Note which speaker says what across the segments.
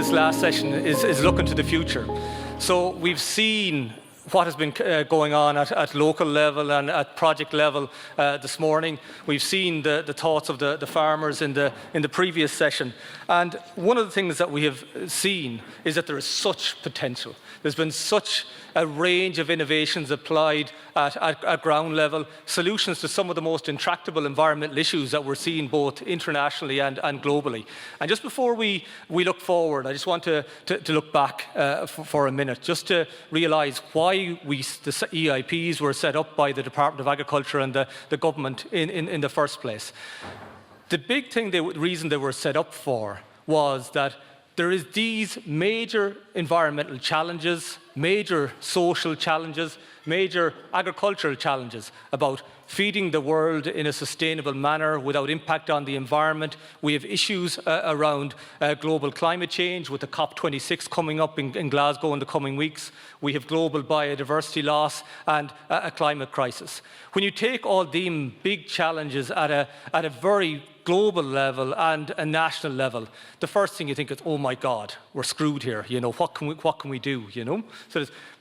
Speaker 1: this last session is looking to the future. So we've seen what has been going on at local level and at project level this morning. We've seen the thoughts of the farmers in the previous session. And one of the things that we have seen is that there is such potential. There's been such a range of innovations applied at ground level, solutions to some of the most intractable environmental issues that we're seeing both internationally and globally. And just before we look forward, I just want to look back for a minute, just to realise why the EIPs were set up by the Department of Agriculture and the government in the first place. The big thing, the reason they were set up for was that there is these major environmental challenges, major social challenges, major agricultural challenges about feeding the world in a sustainable manner without impact on the environment. We have issues around global climate change with the COP26 coming up in Glasgow in the coming weeks. We have global biodiversity loss and a climate crisis. When you take all these big challenges at a very global level and a national level, the first thing you think is, oh my God, we're screwed here. You know, what can we do? You know,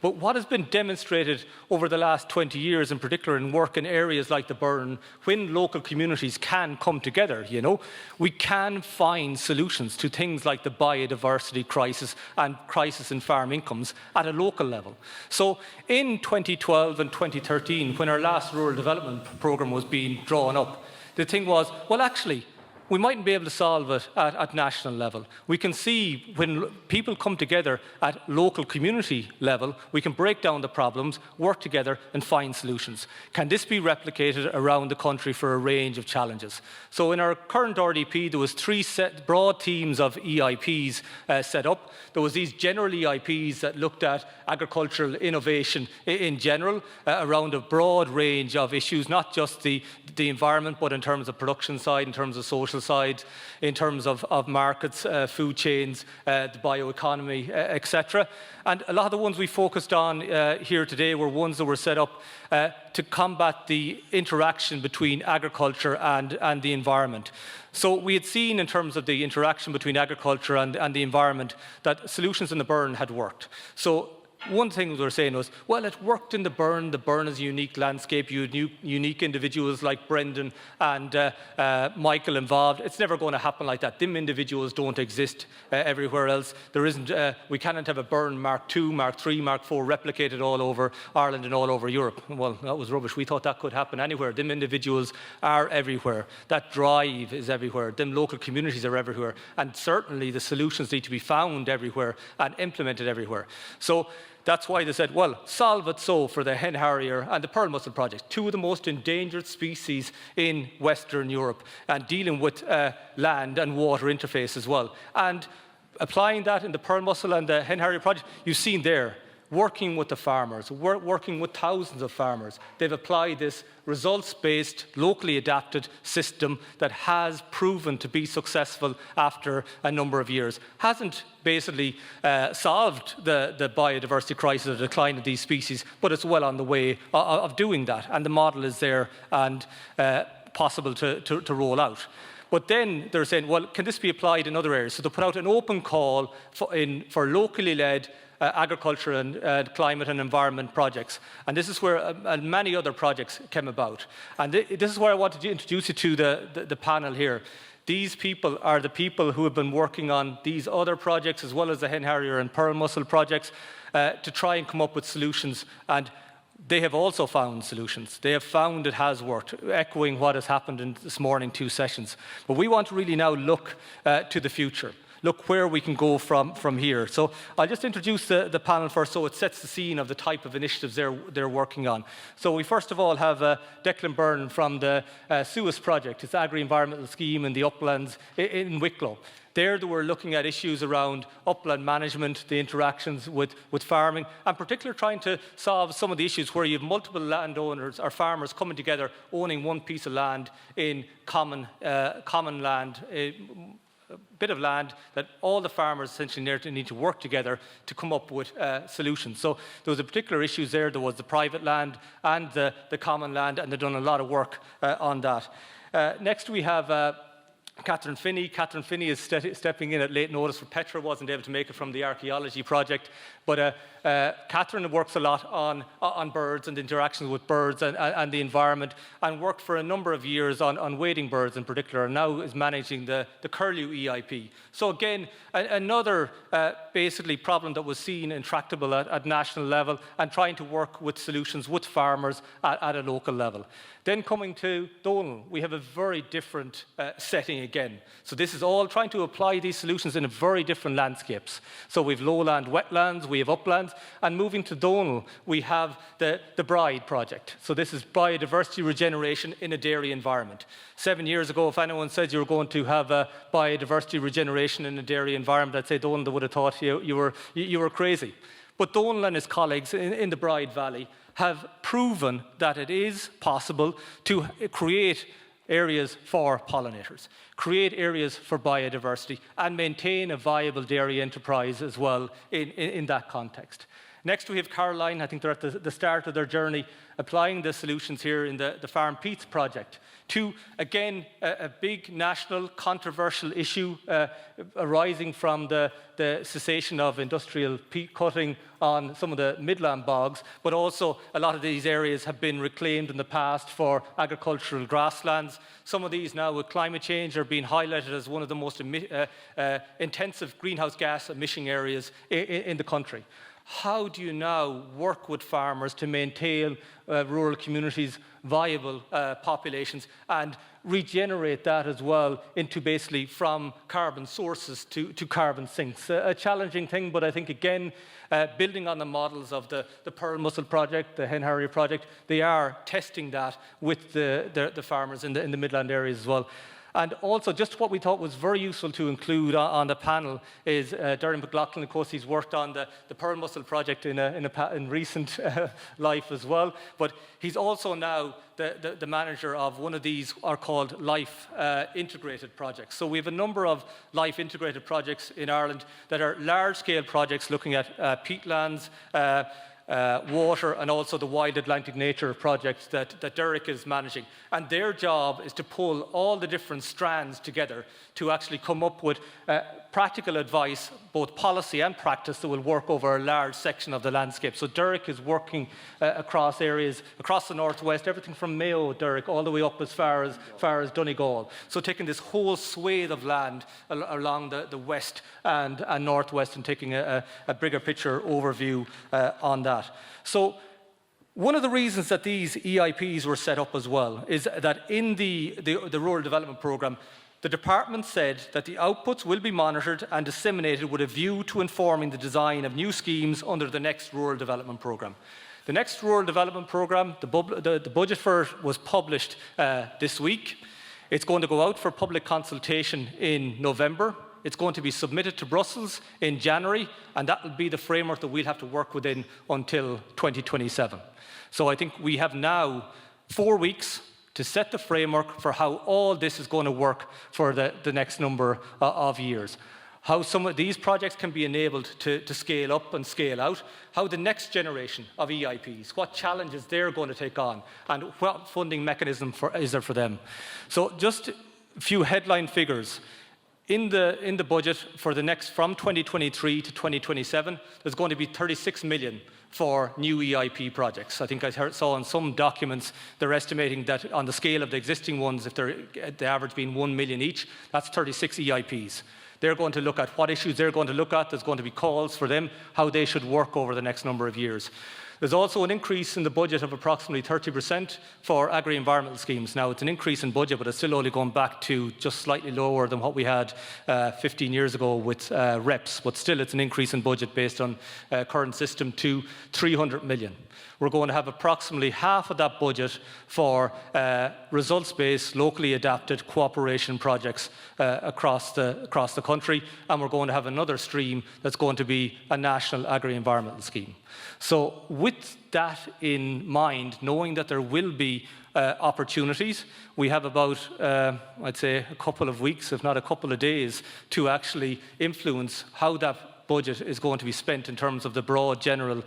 Speaker 1: but what has been demonstrated over the last 20 years, in particular in work in areas like the Burren, when local communities can come together, you know, we can find solutions to things like the biodiversity crisis and crisis in farm incomes at a local level. So in 2012 and 2013, when our last rural development programme was being drawn up, the thing was, well, actually, we mightn't be able to solve it at national level. We can see when people come together at local community level, we can break down the problems, work together and find solutions. Can this be replicated around the country for a range of challenges? So in our current RDP, there was three broad teams of EIPs set up. There was these general EIPs that looked at agricultural innovation in general around a broad range of issues, not just the environment, but in terms of production side, in terms of social side, in terms of markets, food chains, the bioeconomy, etc. And a lot of the ones we focused on here today were ones that were set up to combat the interaction between agriculture and the environment. So we had seen in terms of the interaction between agriculture and the environment that solutions in the Burren had worked. So one thing we were saying was, well, it worked in the Burren is a unique landscape, you had unique individuals like Brendan and Michael involved. It's never going to happen like that. Them individuals don't exist everywhere else. There isn't, we cannot have a Burren Mark II, Mark III, Mark IV replicated all over Ireland and all over Europe. Well, that was rubbish. We thought that could happen anywhere. Them individuals are everywhere. That drive is everywhere. Them local communities are everywhere. And certainly the solutions need to be found everywhere and implemented everywhere. So that's why they said, well, solve it so for the hen harrier and the pearl mussel project, two of the most endangered species in Western Europe, and dealing with land and water interface as well. And applying that in the pearl mussel and the hen harrier project, you've seen there, working with the farmers, working with thousands of farmers. They've applied this results-based, locally adapted system that has proven to be successful after a number of years. Hasn't basically solved the biodiversity crisis or decline of these species, but it's well on the way of doing that. And the model is there and possible to roll out. But then they're saying, well, can this be applied in other areas? So they put out an open call for locally led agriculture and climate and environment projects. And this is where many other projects came about. And this is where I wanted to introduce you to the panel here. These people are the people who have been working on these other projects, as well as the hen harrier and pearl mussel projects, to try and come up with solutions. And they have also found solutions. They have found it has worked, echoing what has happened in this morning 2 sessions. But we want to really now look to the future. Look where we can go from here. So I'll just introduce the panel first so it sets the scene of the type of initiatives they're working on. So we first of all have Declan Byrne from the SUES project. It's the agri-environmental scheme in the uplands in Wicklow. There they were looking at issues around upland management, the interactions with farming, and particularly trying to solve some of the issues where you have multiple landowners or farmers coming together, owning one piece of land in common land, a bit of land that all the farmers essentially need to work together to come up with solutions. So there was a particular issues there. There was the private land and the common land, and they've done a lot of work on that. Next we have Catherine Finney. Catherine Finney is stepping in at late notice for Petra, wasn't able to make it from the archaeology project. But Catherine works a lot on birds and interactions with birds and the environment, and worked for a number of years on wading birds in particular, and now is managing the curlew EIP. So again, another basically problem that was seen intractable at national level, and trying to work with solutions with farmers at a local level. Then coming to Donal, we have a very different setting again. So this is all trying to apply these solutions in a very different landscapes. So we have lowland wetlands, we have uplands, and moving to Donal, we have the Bride project. So this is biodiversity regeneration in a dairy environment. 7 years ago, if anyone said you were going to have a biodiversity regeneration in a dairy environment, I'd say, Donal, they would have thought you were crazy. But Donal and his colleagues in the Bride Valley have proven that it is possible to create areas for pollinators, create areas for biodiversity, and maintain a viable dairy enterprise as well in that context. Next, we have Caroline. I think they're at the start of their journey, applying the solutions here in the Farm Peats project to, again, a big national controversial issue arising from the cessation of industrial peat cutting on some of the midland bogs, but also a lot of these areas have been reclaimed in the past for agricultural grasslands. Some of these now with climate change are being highlighted as one of the most intensive greenhouse gas emission areas in the country. How do you now work with farmers to maintain rural communities' viable populations and regenerate that as well into basically from carbon sources to carbon sinks? A challenging thing, but I think again, building on the models of the Pearl Mussel project, the Hen Harrier project, they are testing that with the farmers in the Midland areas as well. And also, just what we thought was very useful to include on the panel is Derry McLaughlin. Of course, he's worked on the Pearl Mussel project in recent life as well. But he's also now the manager of one of these are called Life integrated projects. So we have a number of Life integrated projects in Ireland that are large-scale projects looking at peatlands, water, and also the Wild Atlantic Nature project that Derek is managing. And their job is to pull all the different strands together to actually come up with practical advice, both policy and practice, that will work over a large section of the landscape. So Derek is working across areas, across the northwest, everything from Mayo, Derek, all the way up as far as Donegal. So taking this whole swathe of land along the west and northwest, and taking a bigger picture overview on that. So one of the reasons that these EIPs were set up as well is that in the Rural Development Programme, the department said that the outputs will be monitored and disseminated with a view to informing the design of new schemes under the next Rural Development Programme. The next Rural Development Programme, the budget for it was published this week. It's going to go out for public consultation in November. It's going to be submitted to Brussels in January, and that will be the framework that we'll have to work within until 2027. So I think we have now 4 weeks to set the framework for how all this is going to work for the next number of years. How some of these projects can be enabled to scale up and scale out, how the next generation of EIPs, what challenges they're going to take on, and what funding mechanism is there for them. So just a few headline figures. In the budget for the next, from 2023 to 2027, there's going to be 36 million for new EIP projects. I think I saw in some documents they're estimating that on the scale of the existing ones, if they're at the average being 1 million each, that's 36 EIPs. They're going to look at what issues they're going to look at. There's going to be calls for them, how they should work over the next number of years. There's also an increase in the budget of approximately 30% for agri-environmental schemes. Now, it's an increase in budget, but it's still only going back to just slightly lower than what we had 15 years ago with REPs. But still, it's an increase in budget based on current system to 300 million. We're going to have approximately half of that budget for results-based, locally adapted cooperation projects across the country, and we're going to have another stream that's going to be a national agri-environmental scheme. So with that in mind, knowing that there will be opportunities, we have about, I'd say, a couple of weeks, if not a couple of days, to actually influence how that budget is going to be spent in terms of the broad general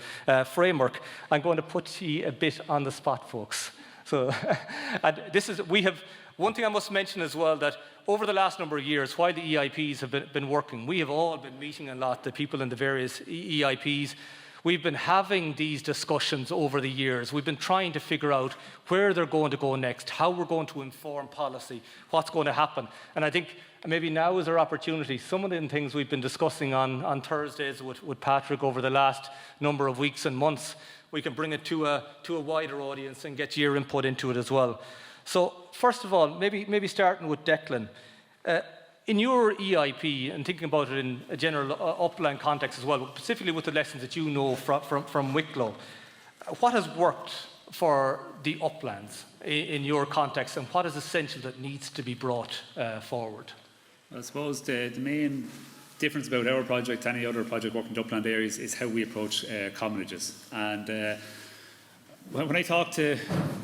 Speaker 1: framework. I'm going to put you a bit on the spot, folks. So, and this is, we have One thing I must mention as well, that over the last number of years, while the EIPs have been working, we have all been meeting a lot, the people in the various EIPs. We've been having these discussions over the years. We've been trying to figure out where they're going to go next, how we're going to inform policy, what's going to happen. And I think maybe now is our opportunity. Some of the things we've been discussing on Thursdays with Patrick over the last number of weeks and months, we can bring it to a wider audience and get your input into it as well. So first of all, maybe starting with Declan. In your EIP, and thinking about it in a general upland context as well, but specifically with the lessons that you know from Wicklow, what has worked for the uplands in your context, and what is essential that needs to be brought forward?
Speaker 2: I suppose the main difference about our project and any other project working in upland areas is how we approach commonages. And when I talk to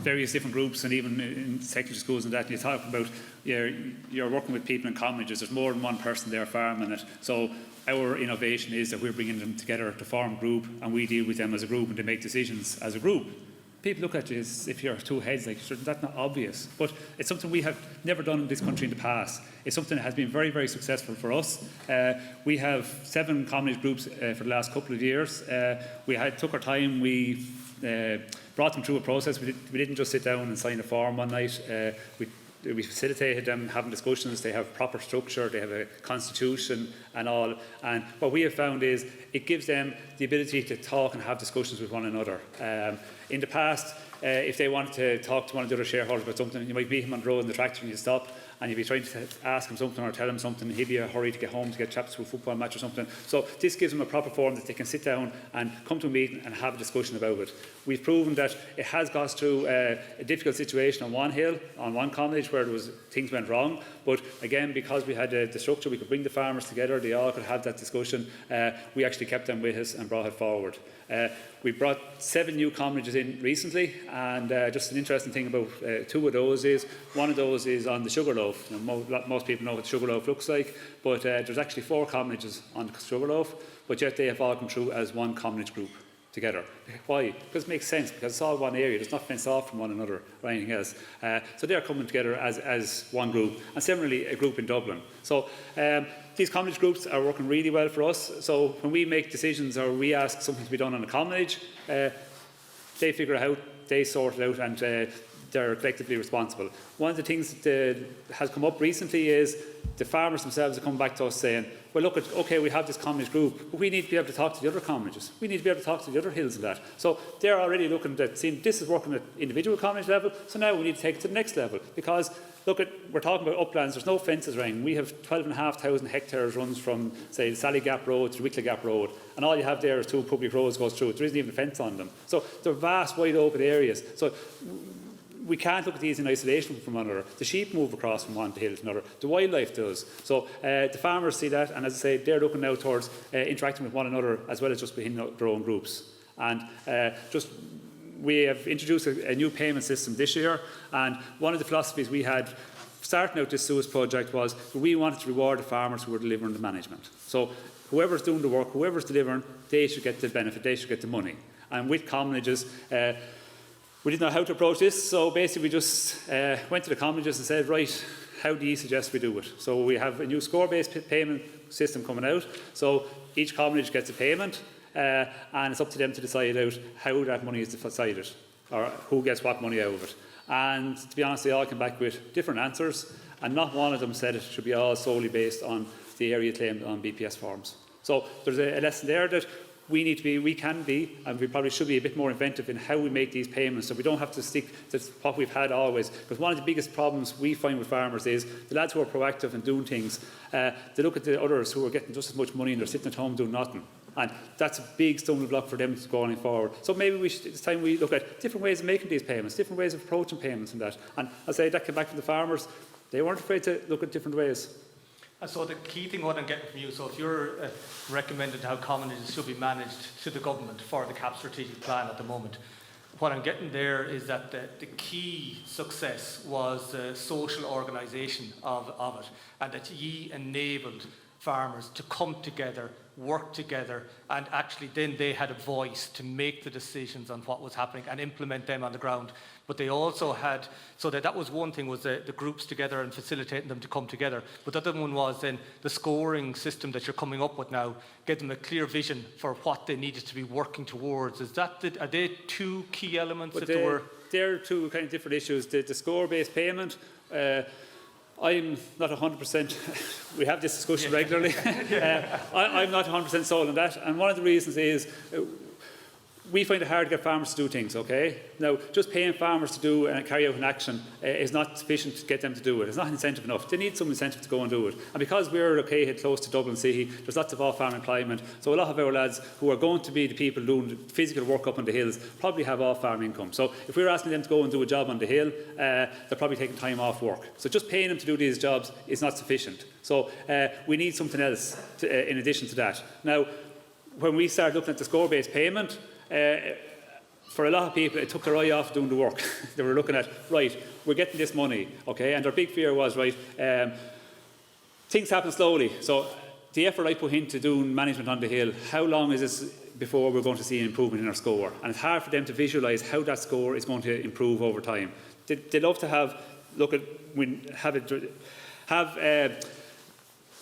Speaker 2: various different groups, and even in secondary schools and that, and you talk about you're working with people in commonages, there's more than one person there farming it. So our innovation is that we're bringing them together to form a group, and we deal with them as a group and they make decisions as a group. People look at you as if you're two heads, like, that's not obvious. But it's something we have never done in this country in the past. It's something that has been very, very successful for us. We have 7 commonage groups for the last couple of years. We took our time, we brought them through a process. We didn't just sit down and sign a form one night. We facilitated them having discussions. They have proper structure, they have a constitution and all. And what we have found is it gives them the ability to talk and have discussions with one another. In the past, if they wanted to talk to one of the other shareholders about something, you might meet him on the road in the tractor and you stop and you'd be trying to ask him something or tell him something, and he'd be in a hurry to get home to get chaps to a football match or something. So this gives them a proper forum that they can sit down and come to a meeting and have a discussion about it. We've proven that it has got through a difficult situation on one hill, on one commonage where things went wrong, but again, because we had the structure, we could bring the farmers together, they all could have that discussion. We actually kept them with us and brought it forward. We brought 7 new commonages in recently, and just an interesting thing about 2 of those is, one of those is on the Sugarloaf. Most people know what the Sugarloaf looks like, but there's actually 4 commonages on the Sugarloaf, but yet they have all come through as one commonage group together. Why? Because it makes sense, because it's all one area, it's not fenced off from one another or anything else. So they're coming together as one group, and similarly a group in Dublin. So these commonage groups are working really well for us. So when we make decisions or we ask something to be done on a commonage, they figure it out, they sort it out, and they're collectively responsible. One of the things that has come up recently is the farmers themselves are coming back to us saying, well, look, okay, we have this commonage group, but we need to be able to talk to the other commonages. We need to be able to talk to the other hills and that. So they're already looking at seeing this is working at individual commonage level, so now we need to take it to the next level. Because, look, we're talking about uplands, there's no fences around. We have 12,500 hectares runs from, say, Sally Gap Road to Wicklow Gap Road, and all you have there is 2 public roads goes through it. There isn't even a fence on them. So they're vast, wide open areas. So we can't look at these in isolation from one another. The sheep move across from one hill to another. The wildlife does. So the farmers see that, and as I say, they're looking now towards interacting with one another as well as just within their own groups. And we have introduced a new payment system this year, and one of the philosophies we had starting out this SUS project was we wanted to reward the farmers who were delivering the management. So whoever's doing the work, whoever's delivering, they should get the benefit, they should get the money. And with commonages, we didn't know how to approach this, so basically we just went to the commonages and said, right, how do you suggest we do it? So we have a new score-based payment system coming out, so each commonage gets a payment, and it's up to them to decide out how that money is decided, or who gets what money out of it. And to be honest, they all came back with different answers, and not one of them said it should be all solely based on the area claimed on BPS forms. So there's a lesson there that we can be, and we probably should be a bit more inventive in how we make these payments, so we don't have to stick to what we've had always. Because one of the biggest problems we find with farmers is the lads who are proactive and doing things, they look at the others who are getting just as much money and they're sitting at home doing nothing. And that's a big stumbling block for them going forward. So maybe it's time we look at different ways of making these payments, different ways of approaching payments and that. And I say that came back from the farmers. They weren't afraid to look at different ways.
Speaker 1: And so the key thing what I'm getting from you, so if you're recommending how commonages should be managed to the government for the CAP strategic plan at the moment, what I'm getting there is that the key success was the social organisation of it, and that ye enabled farmers to come together, work together, and actually then they had a voice to make the decisions on what was happening and implement them on the ground. But they also had, so that was one thing, was the groups together and facilitating them to come together. But the other one was then the scoring system that you're coming up with now, get them a clear vision for what they needed to be working towards. Is that are they two key elements?
Speaker 2: But
Speaker 1: that were?
Speaker 2: They're two kind of different issues. The score-based payment, I'm not 100%, we have this discussion regularly, I'm not 100% sold on that, and one of the reasons is we find it hard to get farmers to do things, okay? Now, just paying farmers to do and carry out an action is not sufficient to get them to do it. It's not incentive enough. They need some incentive to go and do it. And because we're close to Dublin City, there's lots of off-farm employment, so a lot of our lads who are going to be the people doing the physical work up on the hills probably have off-farm income. So if we're asking them to go and do a job on the hill, they're probably taking time off work. So just paying them to do these jobs is not sufficient. So we need something else in addition to that. Now, when we started looking at the score-based payment, for a lot of people, it took their eye off doing the work. They were looking at, right, we're getting this money, okay, and their big fear was, right, things happen slowly. So the effort I put into doing management on the hill, how long is this before we're going to see an improvement in our score? And it's hard for them to visualise how that score is going to improve over time. They love to have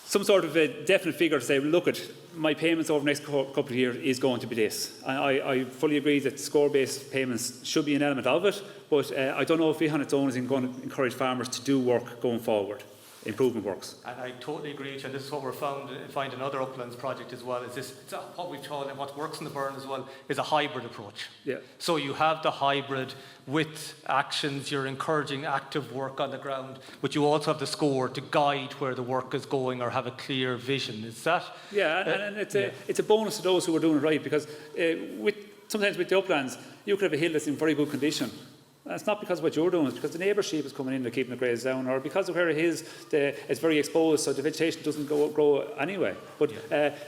Speaker 2: some sort of a definite figure to say, look, at my payments over the next couple of years is going to be this. And I fully agree that score-based payments should be an element of it, but I don't know if it on its own is going to encourage farmers to do work going forward, improvement works.
Speaker 1: And I totally agree with you, and this is what we're finding another uplands project as well, is this, it's what we've called, and what works in the Burren as well, is a hybrid approach.
Speaker 2: Yeah.
Speaker 1: So you have the hybrid with actions, you're encouraging active work on the ground, but you also have the score to guide where the work is going or have a clear vision. Is that?
Speaker 2: Yeah, and it's a bonus to those who are doing it right, because sometimes with the uplands, you could have a hill that's in very good condition. And it's not because of what you're doing, it's because the neighbour sheep is coming in and keeping the graze down, or because of where it is, it's very exposed, so the vegetation doesn't grow anyway. But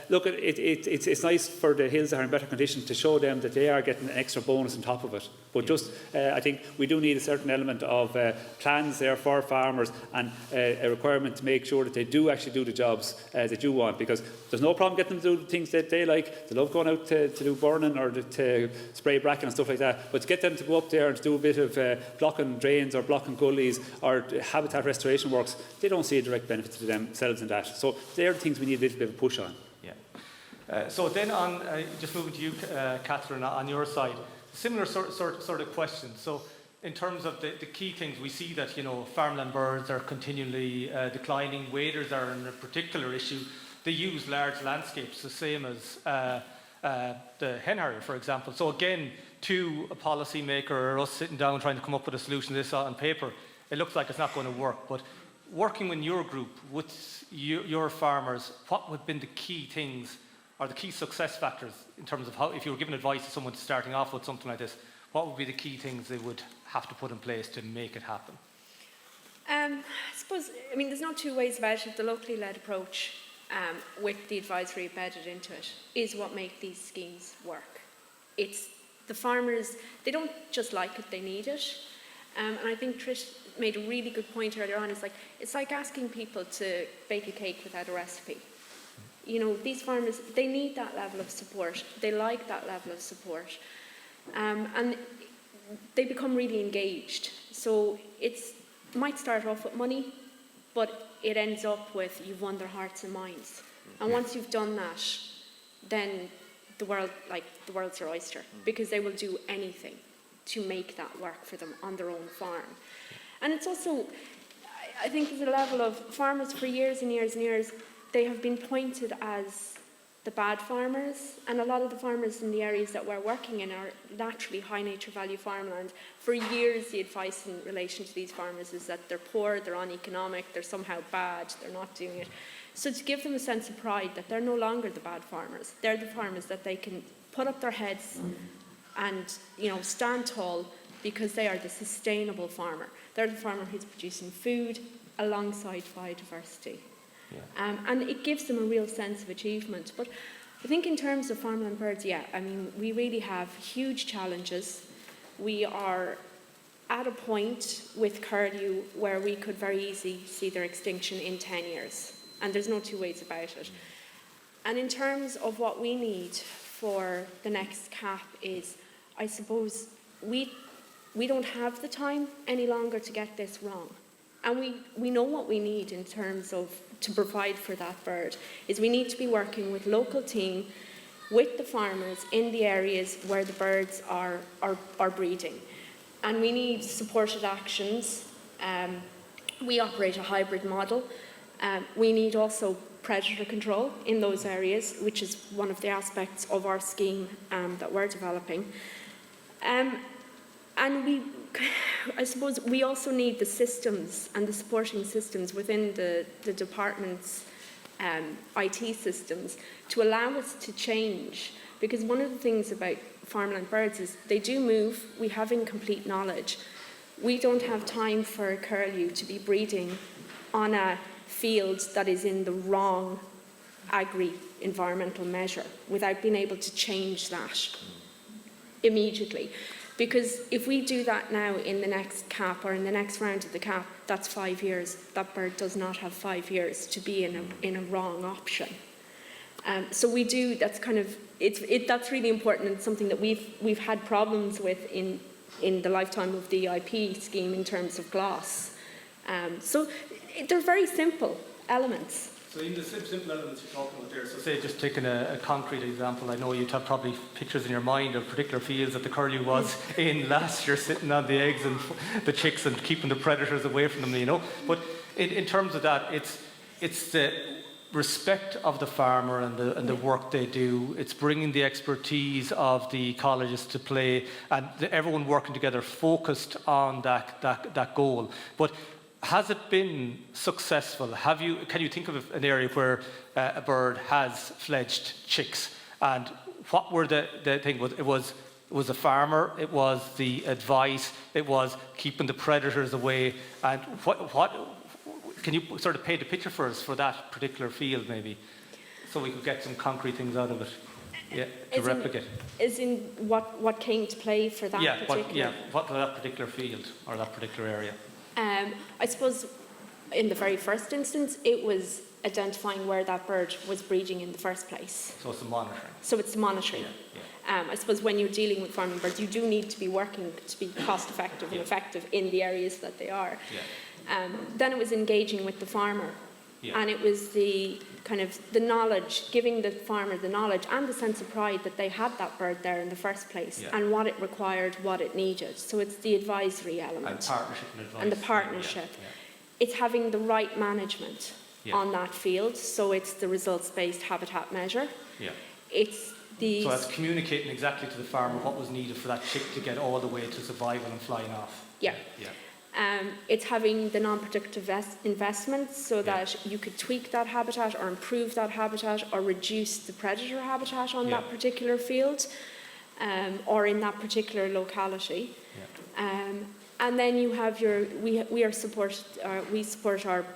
Speaker 2: look, it's nice for the hills that are in better condition to show them that they are getting an extra bonus on top of it. But just, I think we do need a certain element of plans there for farmers, and a requirement to make sure that they do actually do the jobs that you want, because there's no problem getting them to do the things that they like. They love going out to do burning or to spray bracken and stuff like that, but to get them to go up there and to do a bit of blocking drains or blocking gullies or habitat restoration works, they don't see a direct benefit to themselves in that. So they're the things we need a little bit of a push on.
Speaker 1: Yeah. So then on, just moving to you, Catherine, on your side, similar sort of question. So in terms of the key things, we see that, you know, farmland birds are continually declining, waders are a particular issue. They use large landscapes, the same as the hen harrier, for example. So again, to a policy maker or us sitting down trying to come up with a solution to this on paper, it looks like it's not going to work. But working with your group, with your farmers, what would have been the key things or the key success factors in terms of how, if you were giving advice to someone starting off with something like this, what would be the key things they would have to put in place to make it happen?
Speaker 3: I suppose, I mean, there's not two ways about it. The locally led approach with the advisory embedded into it is what makes these schemes work. It's the farmers, they don't just like it, they need it. And I think Trish made a really good point earlier on. It's like asking people to bake a cake without a recipe. You know, these farmers, they need that level of support. They like that level of support. And they become really engaged. So it might start off with money, but it ends up with you've won their hearts and minds. And once you've done that, then the world's your oyster, because they will do anything to make that work for them on their own farm. And it's also, I think there's a level of farmers for years and years and years, they have been pointed as the bad farmers, and a lot of the farmers in the areas that we're working in are naturally high nature value farmland. For years the advice in relation to these farmers is that they're poor, they're uneconomic, they're somehow bad, they're not doing it. So to give them a sense of pride that they're no longer the bad farmers, they're the farmers that they can put up their heads and, you know, stand tall, because they are the sustainable farmer. They're the farmer who's producing food alongside biodiversity. Yeah. And it gives them a real sense of achievement. But I think in terms of farmland birds, yeah, I mean, we really have huge challenges. We are at a point with curlew where we could very easily see their extinction in 10 years. and there's no two ways about it. And in terms of what we need for the next CAP is, I suppose, we don't have the time any longer to get this wrong. And we know what we need in terms of to provide for that bird, is we need to be working with local team, with the farmers in the areas where the birds are breeding. And we need supported actions. We operate a hybrid model. We need also predator control in those areas, which is one of the aspects of our scheme that we're developing. And I suppose we also need the systems and the supporting systems within the department's IT systems to allow us to change. Because one of the things about farmland birds is they do move, we have incomplete knowledge. We don't have time for a curlew to be breeding on a field that is in the wrong agri environmental measure without being able to change that immediately. Because if we do that now in the next CAP or in the next round of the CAP, that's 5 years. That bird does not have 5 years to be in a wrong option. So we do, that's kind of, that's really important and something that we've had problems with in the lifetime of the EIP scheme in terms of GLOS. So they're very simple elements.
Speaker 1: So in the simple elements you're talking about there, so say just taking a concrete example, I know you'd have probably pictures in your mind of particular fields that the curlew was in last year, sitting on the eggs and the chicks and keeping the predators away from them, you know. But in terms of that, it's the respect of the farmer and the work they do. It's bringing the expertise of the ecologists to play, and everyone working together focused on that goal. But has it been successful? Can you think of an area where a bird has fledged chicks? And what were the thing? It was the farmer, it was the advice, it was keeping the predators away. And what can you sort of paint a picture for us for that particular field, maybe, so we could get some concrete things out of it? Yeah, to replicate.
Speaker 3: As in what came to play for that particular?
Speaker 1: What for that particular field or that particular area?
Speaker 3: I suppose in the very first instance, it was identifying where that bird was breeding in the first place.
Speaker 1: So it's the monitoring.
Speaker 3: So it's the monitoring.
Speaker 1: Yeah.
Speaker 3: I suppose when you're dealing with farming birds, you do need to be working to be cost effective and effective in the areas that they are.
Speaker 1: Yeah.
Speaker 3: Then it was engaging with the farmer. Yeah. And it was the kind of the knowledge, giving the farmer the knowledge and the sense of pride that they had that bird there in the first place, and what it required, what it needed. So it's the advisory element.
Speaker 1: And partnership and advice.
Speaker 3: And the partnership. Yeah. It's having the right management on that field. So it's the results-based habitat measure. Yeah. It's the...
Speaker 1: So that's communicating exactly to the farmer what was needed for that chick to get all the way to survival and flying off.
Speaker 3: Yeah. Yeah. It's having the non-productive investments so that you could tweak that habitat or improve that habitat or reduce the predator habitat on that particular field or in that particular locality. Yeah. And then you have we support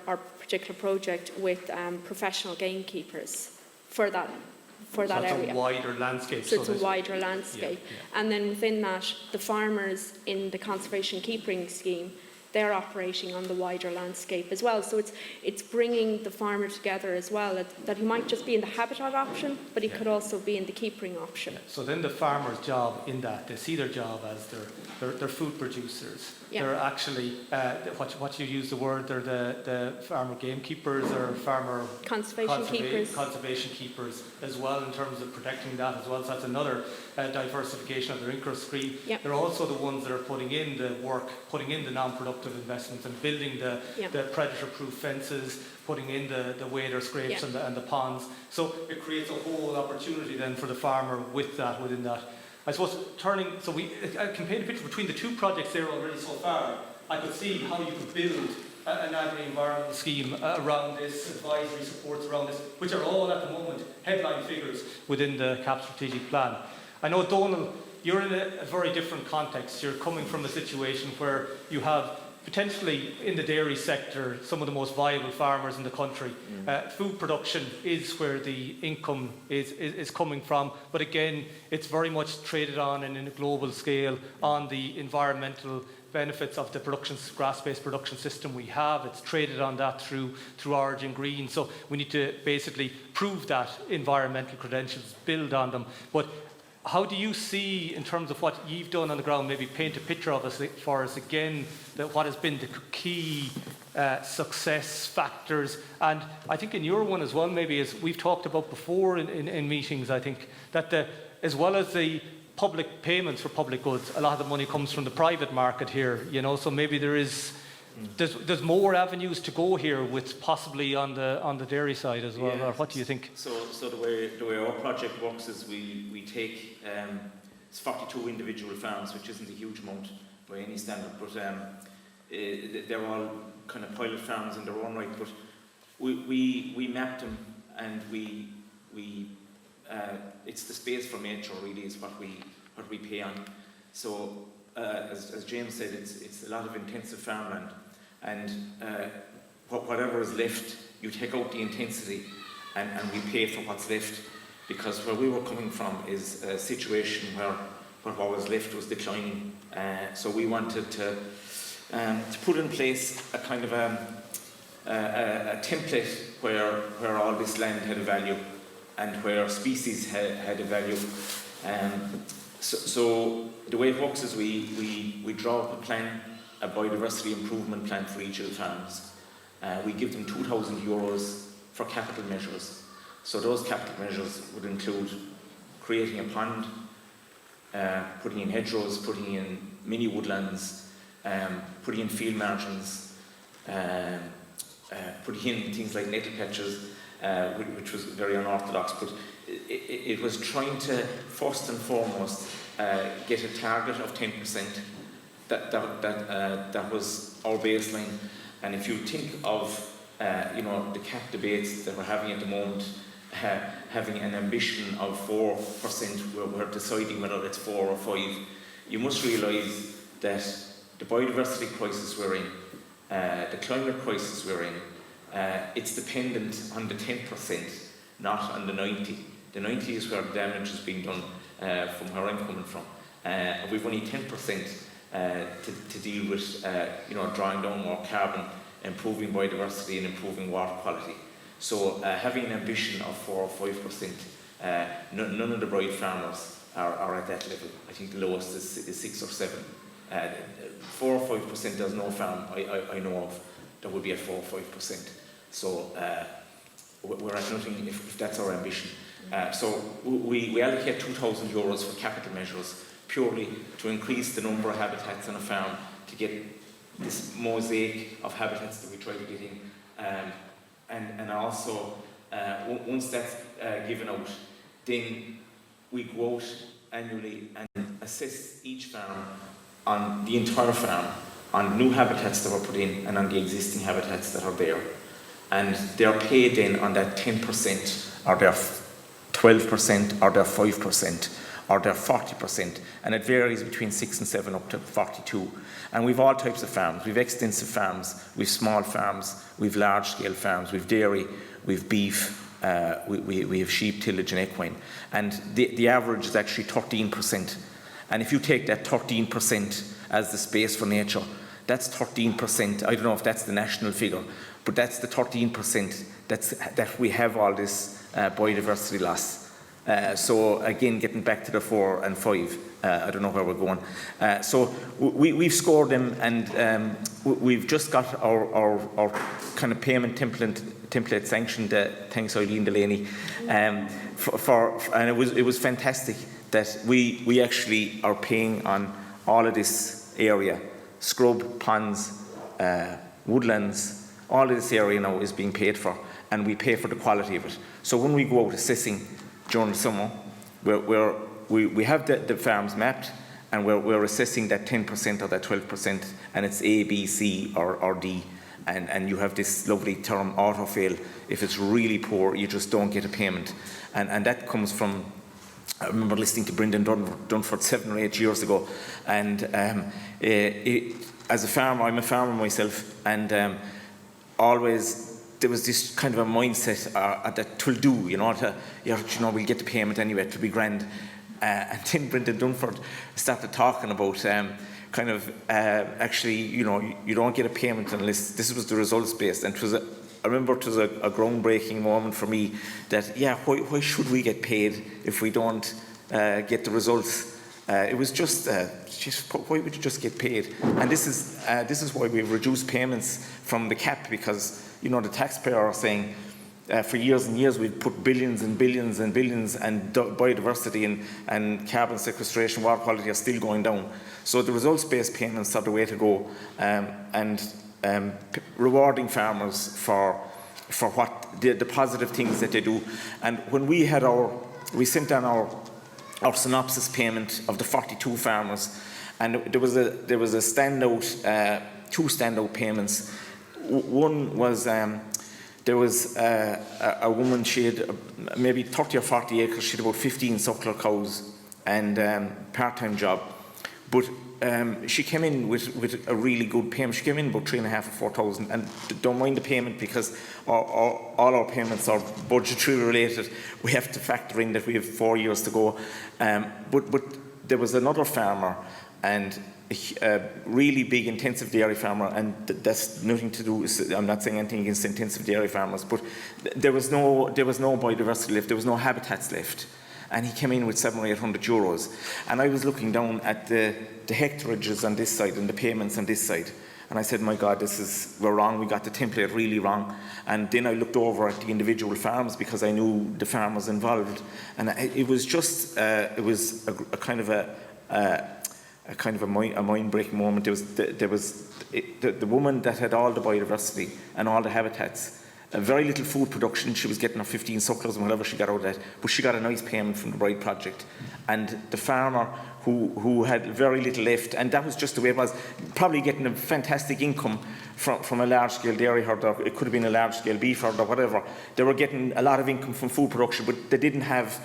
Speaker 3: our particular project with professional gamekeepers for that area.
Speaker 1: So it's a wider landscape.
Speaker 3: So it's a wider landscape. Yeah. And then within that, the farmers in the conservation keeping scheme, they're operating on the wider landscape as well. So it's bringing the farmer together as well, that he might just be in the habitat option, but he could also be in the keeping option. Yeah.
Speaker 1: So then the farmer's job in that, they see their job as they're food producers. Yeah. They're actually, what you use the word, they're the farmer gamekeepers or farmer
Speaker 3: conservation
Speaker 1: keepers as well, in terms of protecting that as well. So that's another diversification of their income stream. Yep. They're also the ones that are putting in the work, putting in the non-productive investments and building the predator-proof fences, putting in the wader scrapes and the ponds. So it creates a whole opportunity then for the farmer within that. I suppose I can paint a picture between the two projects there already so far. I could see how you could build an agri-environmental scheme around this, advisory supports around this, which are all at the moment headline figures within the CAP strategic plan. I know, Donal, you're in a very different context. You're coming from a situation where you have potentially in the dairy sector, some of the most viable farmers in the country. Food production is where the income is coming from, but again, it's very much traded on and in a global scale on the environmental benefits of the grass-based production system we have. It's traded on that through Origin Green. So we need to basically prove that environmental credentials, build on them. But how do you see, in terms of what you've done on the ground, maybe paint a picture of us for us again, that what has been the key success factors? And I think in your one as well, maybe, as we've talked about before in meetings, I think that as well as the public payments for public goods, a lot of the money comes from the private market here, you know, so maybe there's more avenues to go here, with possibly on the dairy side as well. Or what do you think?
Speaker 4: So the way our project works is we take it's 42 individual farms, which isn't a huge amount by any standard, but they're all kind of pilot farms in their own right. But we mapped them, and we it's the space for nature really is what we pay on. So as James said, it's a lot of intensive farmland, and whatever is left, you take out the intensity, and we pay for what's left, because where we were coming from is a situation where what was left was declining. So we wanted to put in place a kind of a template where all this land had a value, and where species had a value. So the way it works is we draw up a plan, a biodiversity improvement plan for each of the farms. We give them €2,000 for capital measures. So those capital measures would include creating a pond, putting in hedgerows, putting in mini woodlands, putting in field margins, putting in things like nettle patches, which was very unorthodox, but it was trying to, first and foremost, get a target of 10%. That was our baseline. And if you think of the CAP debates that we're having at the moment, having an ambition of 4%, where we're deciding whether it's 4 or 5, you must realise that the biodiversity crisis we're in, the climate crisis we're in, it's dependent on the 10%, not on the 90%. The 90% is where the damage is being done, from where I'm coming from. We've only 10% to deal with, drawing down more carbon, improving biodiversity, and improving water quality. So having an ambition of 4 or 5%, none of the bright farmers are at that level. I think the lowest is 6 or 7. 4 or 5%, there's no farm I know of that would be at 4 or 5%. So we're at nothing if that's our ambition. So we allocate €2,000 for capital measures, purely to increase the number of habitats on a farm, to get this mosaic of habitats that we try to get in. And also, once that's given out, then we go out annually and assess each farm, on the entire farm, on new habitats that were put in and on the existing habitats that are there. And they're paid then on that 10%, or their 12%, or their 5%, or their 40%. And it varies between 6 and 7 up to 42. And we've all types of farms. We've extensive farms, we've small farms, we've large scale farms, we've dairy, we've beef, we have sheep, tillage and equine. And the average is actually 13%. And if you take that 13% as the space for nature, that's 13%. I don't know if that's the national figure, but that's the 13% that we have all this biodiversity loss. So again, getting back to the 4 and 5, I don't know where we're going. So we've scored them, and we've just got our kind of payment template sanctioned. Thanks, Eileen Delaney, and it was fantastic that we actually are paying on all of this area, scrub, ponds, woodlands. All of this area now is being paid for, and we pay for the quality of it. So when we go out assessing during the summer, we have the farms mapped, and we're assessing that 10% or that 12%, and it's A, B, C, or D. And you have this lovely term, autofail. If it's really poor, you just don't get a payment. And that comes from, I remember listening to Brendan Dunford 7 or 8 years ago, and as a farmer, I'm a farmer myself, and always there was this kind of a mindset that 'twill do, you know, we'll get the payment anyway, it'll be grand. And then Brendan Dunford started talking about actually, you know, you don't get a payment unless this was the results based. And I remember it was a groundbreaking moment for me that, why should we get paid if we don't get the results? It was just why would you just get paid? And this is why we've reduced payments from the cap, because, you know, the taxpayer are saying for years and years we've put billions and billions and billions, and biodiversity and carbon sequestration, water quality are still going down. So the results-based payments are the way to go, and rewarding farmers for what the positive things that they do. And when we sent down our synopsis payment of the 42 farmers, and there was a standout, two standout payments. One was there was a woman, she had maybe 30 or 40 acres, she had about 15 suckler cows and part-time job. But she came in with a really good payment. She came in about 3,500 or 4,000, and don't mind the payment because all our payments are budgetary related. We have to factor in that we have 4 years to go. But there was another farmer, and a really big intensive dairy farmer, and that's nothing to do. I'm not saying anything against intensive dairy farmers, but there was no biodiversity left. There was no habitats left. And he came in with 700 or 800 euros. And I was looking down at the hectareages on this side and the payments on this side. And I said, my God, we're wrong. We got the template really wrong. And then I looked over at the individual farms because I knew the farmers involved. And it was just, it was a kind of a mind-breaking moment. There was the woman that had all the biodiversity and all the habitats. Very little food production. She was getting her 15 sucklers and whatever she got out of that, but she got a nice payment from the Bride project. And the farmer who had very little left, and that was just the way it was, probably getting a fantastic income from a large-scale dairy herd, or it could have been a large-scale beef herd or whatever. They were getting a lot of income from food production, but they didn't have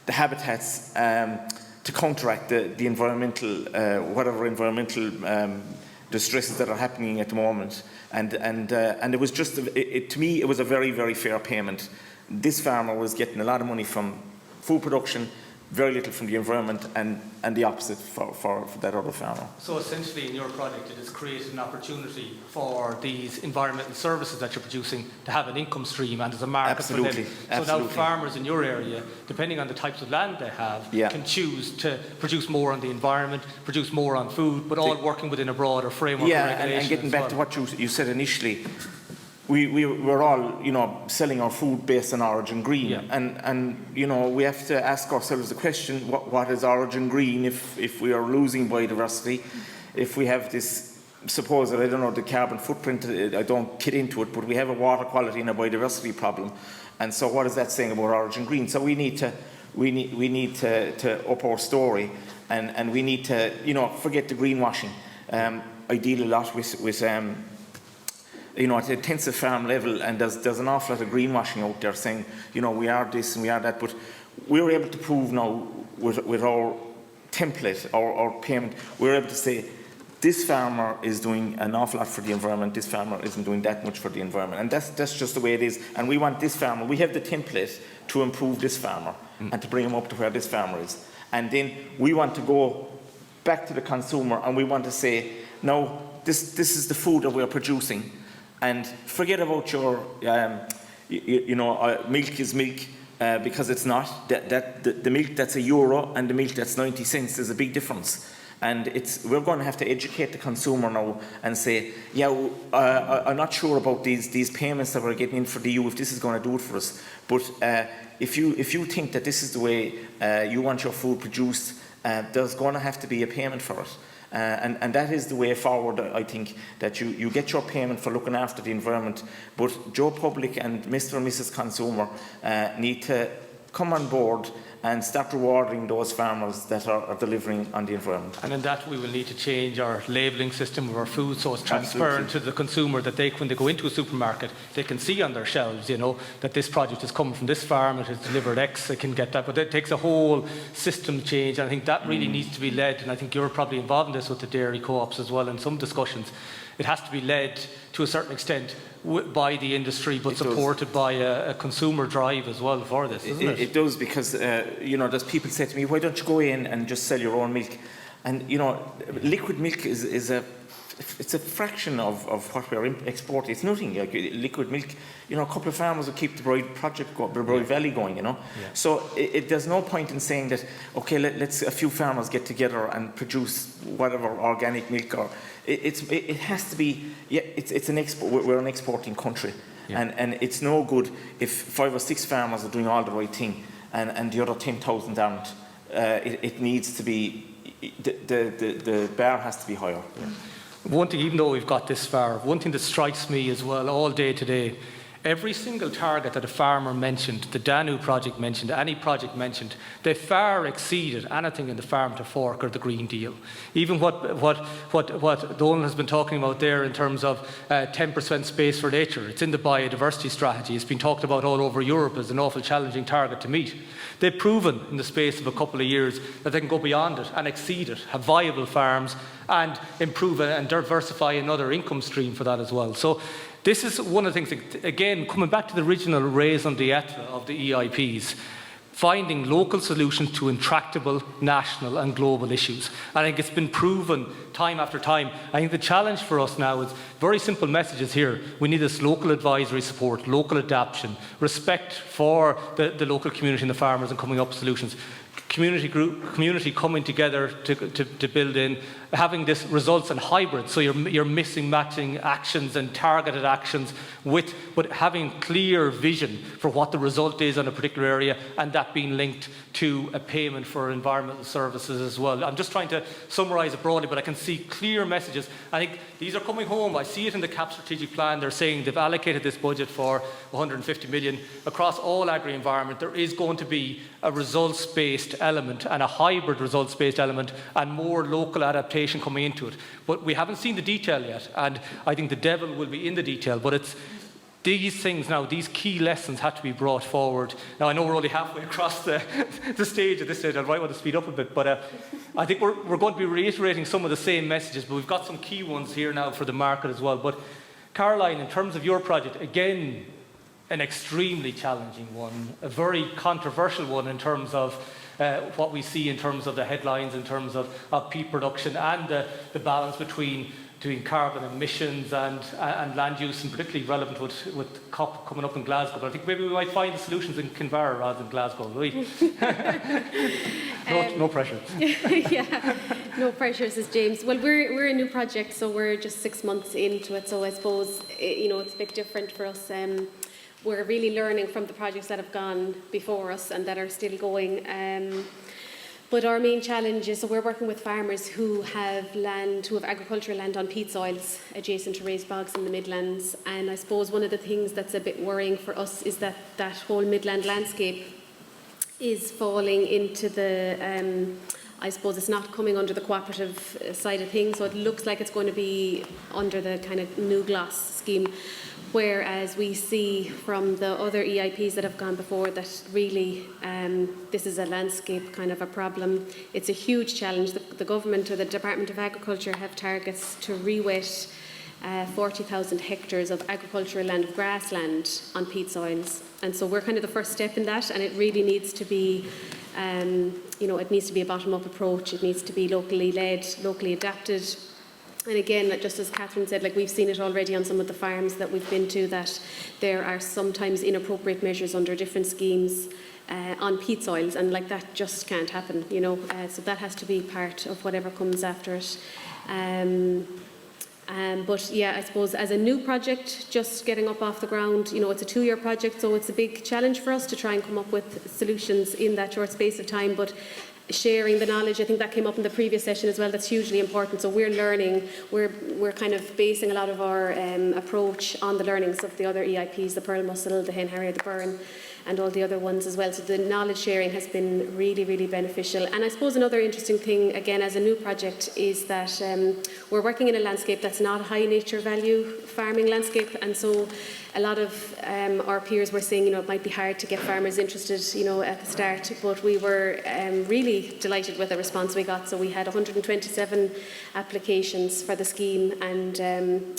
Speaker 4: the habitats to counteract the environmental, whatever environmental the stresses that are happening at the moment, and it was just to me it was a very, very fair payment. This farmer was getting a lot of money from food production, very little from the environment, and the opposite for that other farmer.
Speaker 1: So essentially in your project it has created an opportunity for these environmental services that you're producing to have an income stream, and there's a market for them. So now farmers in your area, depending on the types of land they have, can choose to produce more on the environment, produce more on food, but all working within a broader framework of regulation.
Speaker 4: And getting back to what you said initially, we're all, you know, selling our food based on origin green, and you know, we have to ask ourselves the question: what is origin green if we are losing biodiversity? If we have this, suppose that, I don't know, the carbon footprint, I don't get into it, but we have a water quality and a biodiversity problem, and so what is that saying about origin green? So we need to up our story, and we need to, you know, forget the greenwashing. I deal a lot with you know, at the intensive farm level, and there's an awful lot of greenwashing out there saying, you know, we are this and we are that, but we're able to prove now with our template, our payment, we're able to say this farmer is doing an awful lot for the environment, this farmer isn't doing that much for the environment, and that's just the way it is. And we want this farmer, we have the template to improve this farmer and to bring him up to where this farmer is, and then we want to go back to the consumer and we want to say, no, this is the food that we're producing. And forget about your, milk is milk, because it's not. The milk that's €1 and the milk that's 90 cents is a big difference. And we're going to have to educate the consumer now and say, I'm not sure about these payments that we're getting in for the EU, if this is going to do it for us. But if you think that this is the way you want your food produced, there's going to have to be a payment for it. And that is the way forward, I think, that you get your payment for looking after the environment, but Joe Public and Mr. and Mrs. Consumer need to come on board and start rewarding those farmers that are delivering on the environment.
Speaker 1: And in that we will need to change our labelling system of our food so it's transparent to the consumer, that they, when they go into a supermarket, they can see on their shelves, you know, that this product is coming from this farm, it has delivered X, it can get that. But it takes a whole system change, and I think that really needs to be led, and I think you're probably involved in this with the dairy co-ops as well in some discussions. It has to be led to a certain extent by the industry, but supported by a consumer drive as well for this, isn't it?
Speaker 4: It does, because you know, there's people say to me, why don't you go in and just sell your own milk? And you know, liquid milk is a fraction of what we're exporting. It's nothing. Like liquid milk, you know, a couple of farmers will keep the Bride project, the Bride Valley going, you know. Yeah. So there's no point in saying that, okay, let's a few farmers get together and produce whatever organic milk, or it has to be. Yeah, it's an export. We're an exporting country, and it's no good if 5 or 6 farmers are doing all the right thing and the other 10,000 aren't. It needs to be the bar has to be higher. Yeah.
Speaker 1: One thing, even though we've got this far, one thing that strikes me as well all day today, every single target that a farmer mentioned, the Danu project mentioned, any project mentioned, they far exceeded anything in the Farm to Fork or the Green Deal. Even what Donald has been talking about there in terms of 10% space for nature, it's in the biodiversity strategy. It's been talked about all over Europe as an awful challenging target to meet. They've proven in the space of a couple of years that they can go beyond it and exceed it, have viable farms and improve and diversify another income stream for that as well. So this is one of the things, that, again, coming back to the original raison d'etre of the EIPs, finding local solutions to intractable national and global issues. I think it's been proven time after time. I think the challenge for us now is very simple messages here. We need this local advisory support, local adaptation, respect for the local community and the farmers and coming up with solutions. Community coming together to build in, having this results in hybrid, so you're mixing matching actions and targeted actions but having clear vision for what the result is on a particular area, and that being linked to a payment for environmental services as well. I'm just trying to summarise it broadly, but I can see clear messages. I think these are coming home. I see it in the CAP strategic plan. They're saying they've allocated this budget for 150 million across all agri-environment. There is going to be a results-based element and a hybrid results-based element and more local adaptation coming into it. But we haven't seen the detail yet, and I think the devil will be in the detail, but it's these things now, these key lessons have to be brought forward. Now, I know we're only halfway across the stage at this stage. I might want to speed up a bit, but I think we're going to be reiterating some of the same messages, but we've got some key ones here now for the market as well. But Caroline, in terms of your project, again, an extremely challenging one, a very controversial one in terms of what we see in terms of the headlines, in terms of peat production and the balance between carbon emissions and land use, and particularly relevant with COP coming up in Glasgow. But I think maybe we might find the solutions in Kinvara rather than Glasgow, right? No pressure.
Speaker 5: Yeah, no pressure, says James. Well, we're a new project, so we're just 6 months into it. So I suppose it's a bit different for us. We're really learning from the projects that have gone before us and that are still going. But our main challenge is, so we're working with farmers who have agricultural land on peat soils adjacent to raised bogs in the Midlands. And I suppose one of the things that's a bit worrying for us is that that whole Midland landscape is falling into the, I suppose it's not coming under the cooperative side of things, so it looks like it's going to be under the kind of new GLAS scheme. Whereas we see from the other EIPs that have gone before that really this is a landscape kind of a problem. It's a huge challenge. The government or the Department of Agriculture have targets to re-wet 40,000 hectares of agricultural land, of grassland on peat soils. And so we're kind of the first step in that, and it really needs to be, it needs to be a bottom-up approach. It needs to be locally led, locally adapted. And again, just as Catherine said, we've seen it already on some of the farms that we've been to, that there are sometimes inappropriate measures under different schemes on peat soils, and that just can't happen, so that has to be part of whatever comes after it. But yeah, I suppose as a new project, just getting up off the ground, it's a 2-year project, so it's a big challenge for us to try and come up with solutions in that short space of time. But sharing the knowledge, I think that came up in the previous session as well, that's hugely important. So we're learning, we're kind of basing a lot of our approach on the learnings of the other EIPs, the Pearl Mussel, the Hen Harrier, the Burren. all the other ones as well. So the knowledge sharing has been really, really beneficial. And I suppose another interesting thing, again, as a new project, is that we're working in a landscape that's not a high nature value farming landscape, and so a lot of our peers were saying, it might be hard to get farmers interested, at the start, but we were really delighted with the response we got. So we had 127 applications for the scheme, and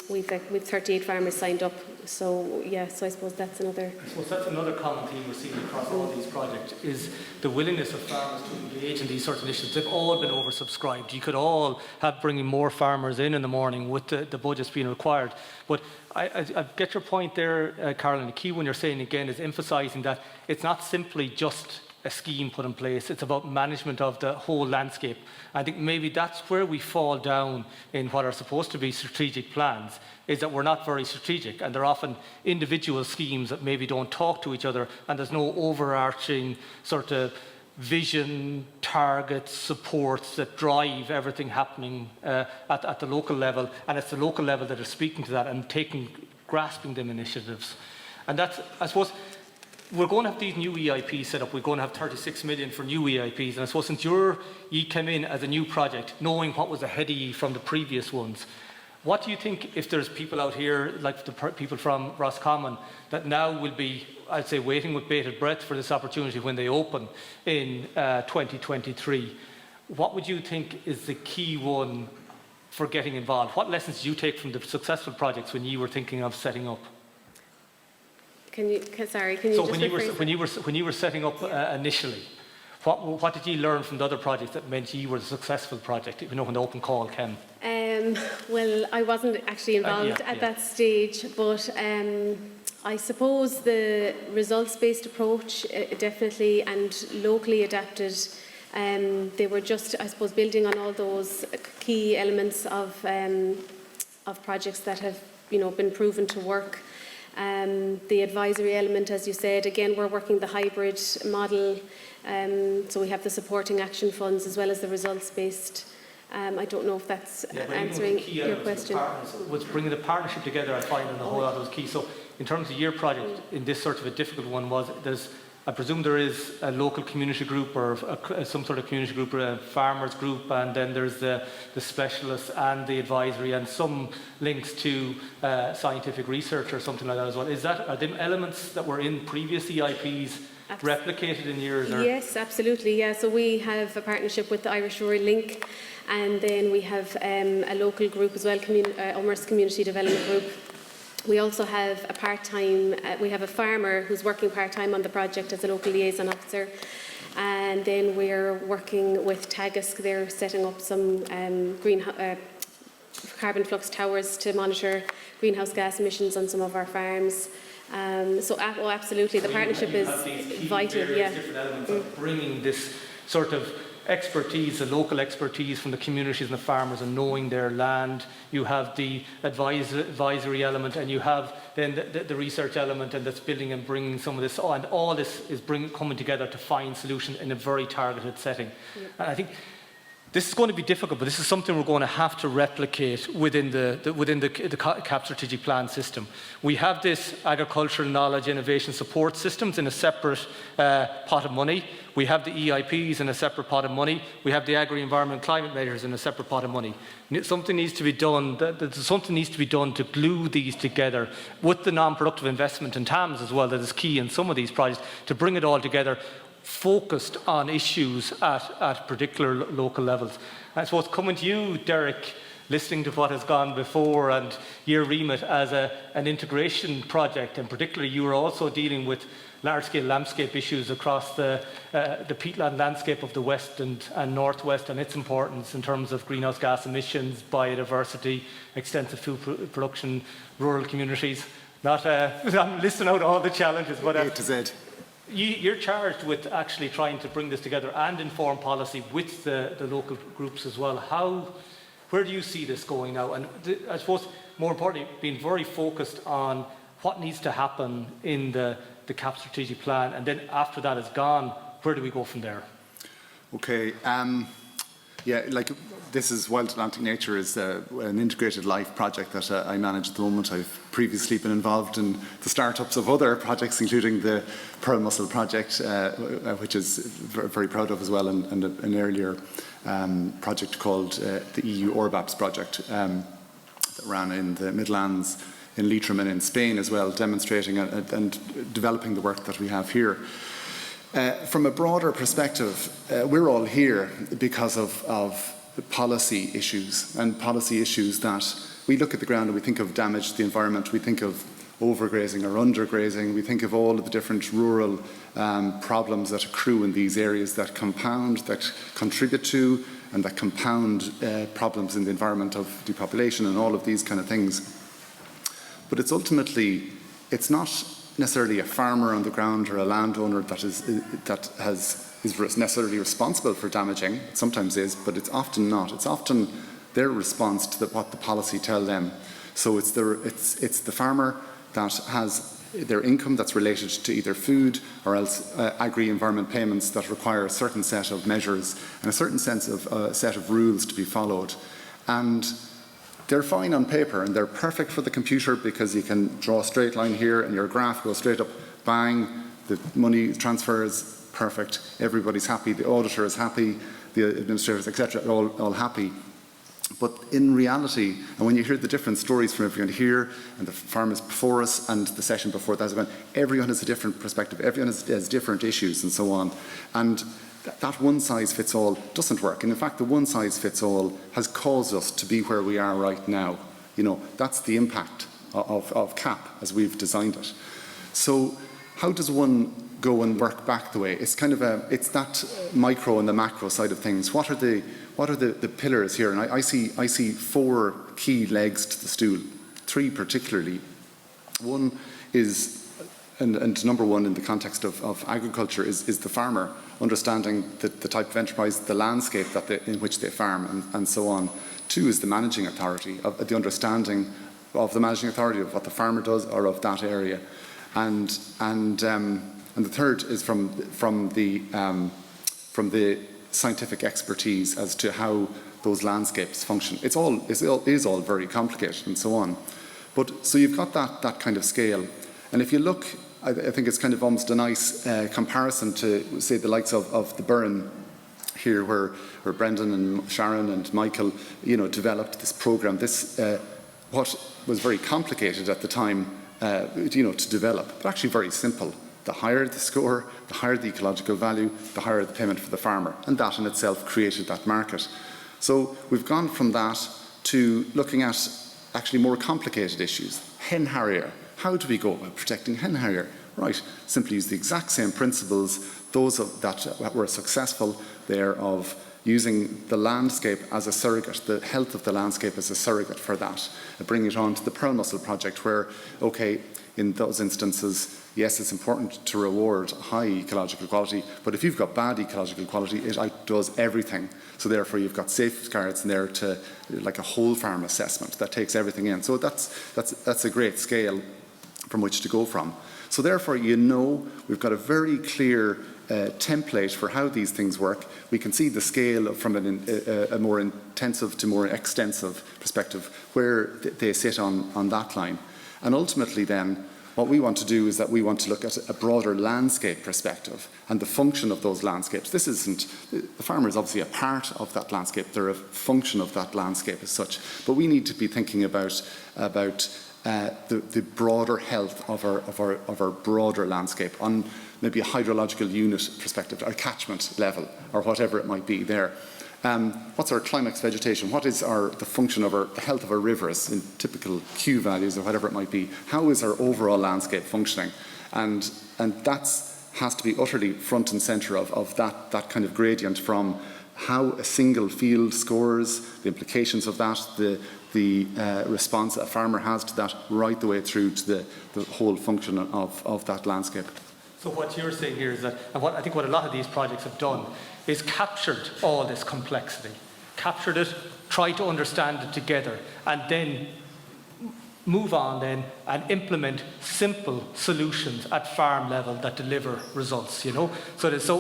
Speaker 5: we've 38 farmers signed up. So yeah, so I suppose that's another.
Speaker 1: I suppose that's another common theme we're seeing across all these projects, is the willingness of farmers to engage in these sorts of initiatives. They've all been oversubscribed. You could all have bringing more farmers in the morning with the budgets being required. But I get your point there, Caroline. The key one you're saying again is emphasising that it's not simply just a scheme put in place, it's about management of the whole landscape. I think maybe that's where we fall down in what are supposed to be strategic plans, is that we're not very strategic, and they're often individual schemes that maybe don't talk to each other, and there's no overarching sort of vision, targets, supports that drive everything happening at the local level, and it's the local level that are speaking to that and grasping them initiatives. And that's, I suppose, we're going to have these new EIPs set up. We're going to have 36 million for new EIPs. And I suppose since you came in as a new project, knowing what was ahead of you from the previous ones, what do you think, if there's people out here, like the people from Roscommon, that now will be, I'd say, waiting with bated breath for this opportunity when they open in 2023, what would you think is the key one for getting involved? What lessons did you take from the successful projects when you were thinking of setting up?
Speaker 5: Can you just
Speaker 1: when you were setting up initially, what did you learn from the other projects that meant you were a successful project, when the open call came?
Speaker 5: Well, I wasn't actually involved at that stage, but I suppose the results-based approach, definitely, and locally adapted, they were just, I suppose, building on all those key elements of projects that have, been proven to work. The advisory element, as you said, again, we're working the hybrid model, so we have the supporting action funds as well as the results-based. I don't know if that's answering your question.
Speaker 1: Was bringing the partnership together, I find, in the whole lot was key. So in terms of your project, in this sort of a difficult one, I presume there is a local community group or some sort of community group, or a farmers group, and then there's the specialists and the advisory and some links to scientific research or something like that as well. Are them elements that were in previous EIPs replicated in yours? Or?
Speaker 5: Yes, absolutely. Yeah, so we have a partnership with the Irish Rural Link, and then we have a local group as well, Ummer's Community Development Group. We also have a part-time, we have a farmer who's working part-time on the project as a local liaison officer. And then we're working with Tagus. They're setting up some carbon flux towers to monitor greenhouse gas emissions on some of our farms. Absolutely, the partnership is vital.
Speaker 1: Different elements of bringing this sort of expertise, the local expertise from the communities and the farmers and knowing their land. You have the advisory element, and you have then the research element, and that's building and bringing some of this on. And all this is coming together to find solutions in a very targeted setting. Yep. And I think this is going to be difficult, but this is something we're going to have to replicate within the CAP strategic plan system. We have this agricultural knowledge innovation support systems in a separate pot of money. We have the EIPs in a separate pot of money. We have the agri-environment climate measures in a separate pot of money. Something needs to be done. Something needs to be done to glue these together with the non-productive investment in TAMS as well. That is key in some of these projects, to bring it all together, focused on issues at particular local levels. I suppose coming to you, Derek, listening to what has gone before and your remit as an integration project, and particularly you were also dealing with large-scale landscape issues across the peatland landscape of the west and northwest, and its importance in terms of greenhouse gas emissions, biodiversity, extensive food production, rural communities. I'm listing out all the challenges, but
Speaker 6: A to Z.
Speaker 1: You're charged with actually trying to bring this together and inform policy with the local groups as well. Where do you see this going now? And I suppose, more importantly, being very focused on what needs to happen in the CAP strategic plan, and then after that is gone, where do we go from there?
Speaker 6: Okay. Yeah, like this is Wild Atlantic Nature is an integrated life project that I manage at the moment. I've previously been involved in the startups of other projects, including the Pearl Mussel project, which is very proud of as well, and an earlier project called the EU Orbaps project that ran in the Midlands, in Leitrim and in Spain as well, demonstrating and developing the work that we have here. From a broader perspective, we're all here because of policy issues, and policy issues that we look at the ground and we think of damage to the environment, we think of overgrazing or undergrazing, we think of all of the different rural problems that accrue in these areas that compound, that contribute to, and that compound problems in the environment of depopulation and all of these kind of things. But it's ultimately, it's not necessarily a farmer on the ground or a landowner that is necessarily responsible for damaging. It sometimes is, but it's often not. It's often their response to what the policy tell them. So it's the farmer that has their income that's related to either food or else agri-environment payments that require a certain set of measures and a certain sense of set of rules to be followed. And they're fine on paper and they're perfect for the computer because you can draw a straight line here and your graph goes straight up, bang, the money transfers, perfect, everybody's happy, the auditor is happy, the administrators, etc., all happy. But in reality, and when you hear the different stories from everyone here, and the farmers before us, and the session before that, everyone has a different perspective, everyone has different issues and so on. And that one-size-fits-all doesn't work. And in fact, the one-size-fits-all has caused us to be where we are right now. You know, that's the impact of CAP as we've designed it. So how does one go and work back the way? It's kind of it's that micro and the macro side of things. What are the pillars here? And I see 4 key legs to the stool, 3 particularly. One is, and number one in the context of agriculture is the farmer, understanding the type of enterprise, the landscape in which they farm and so on. 2 is the managing authority, of the understanding of the managing authority of what the farmer does or of that area. And the 3rd is from the scientific expertise as to how those landscapes function. It is all very complicated and so on. But so you've got that kind of scale. And if you look, I think it's kind of almost a nice comparison to, say, the likes of the Burren here, where Brendan and Sharon and Michael, developed this program. This what was very complicated at the time, to develop, but actually very simple. The higher the score, the higher the ecological value, the higher the payment for the farmer, and that in itself created that market. So we've gone from that to looking at actually more complicated issues. Hen harrier. How do we go about protecting hen harrier? Right, simply use the exact same principles, those that were successful there, of using the landscape as a surrogate, the health of the landscape as a surrogate for that, and bring it on to the Pearl Mussel project where, okay, in those instances, yes, it's important to reward high ecological quality, but if you've got bad ecological quality, it outdoes everything. So therefore you've got safeguards in there to, like a whole farm assessment that takes everything in. So that's a great scale from which to go from. So therefore, we've got a very clear template for how these things work. We can see the scale from a more intensive to more extensive perspective where they sit on that line. And ultimately then, what we want to do is that we want to look at a broader landscape perspective and the function of those landscapes. The farmer is obviously a part of that landscape. They're a function of that landscape as such. But we need to be thinking about the broader health of our broader landscape on maybe a hydrological unit perspective, or catchment level, or whatever it might be there. What's our climax vegetation? What is the function of the health of our rivers in typical Q values or whatever it might be? How is our overall landscape functioning? And that has to be utterly front and centre of that kind of gradient, from how a single field scores, the implications of that, the response a farmer has to that, right the way through to the whole function of that landscape.
Speaker 1: So what you're saying here is that, and I think what a lot of these projects have done, is captured all this complexity, captured it, tried to understand it together, and then move on then and implement simple solutions at farm level that deliver results, you know. So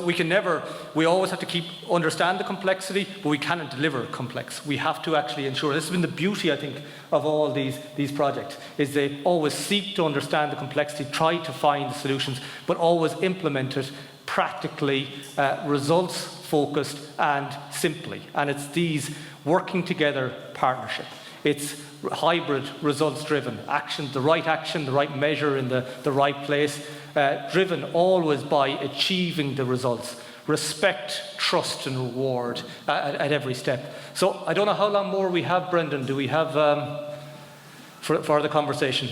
Speaker 1: we always have to understand the complexity, but we cannot deliver complex. We have to actually ensure, this has been the beauty, I think, of all these projects, is they always seek to understand the complexity, try to find the solutions, but always implement it practically, results focused and simply. And it's these working together partnership. It's hybrid, results-driven action, the right measure in the right place, driven always by achieving the results. Respect, trust and reward at every step. So I don't know how long more we have, Brendan. Do we have for the conversation?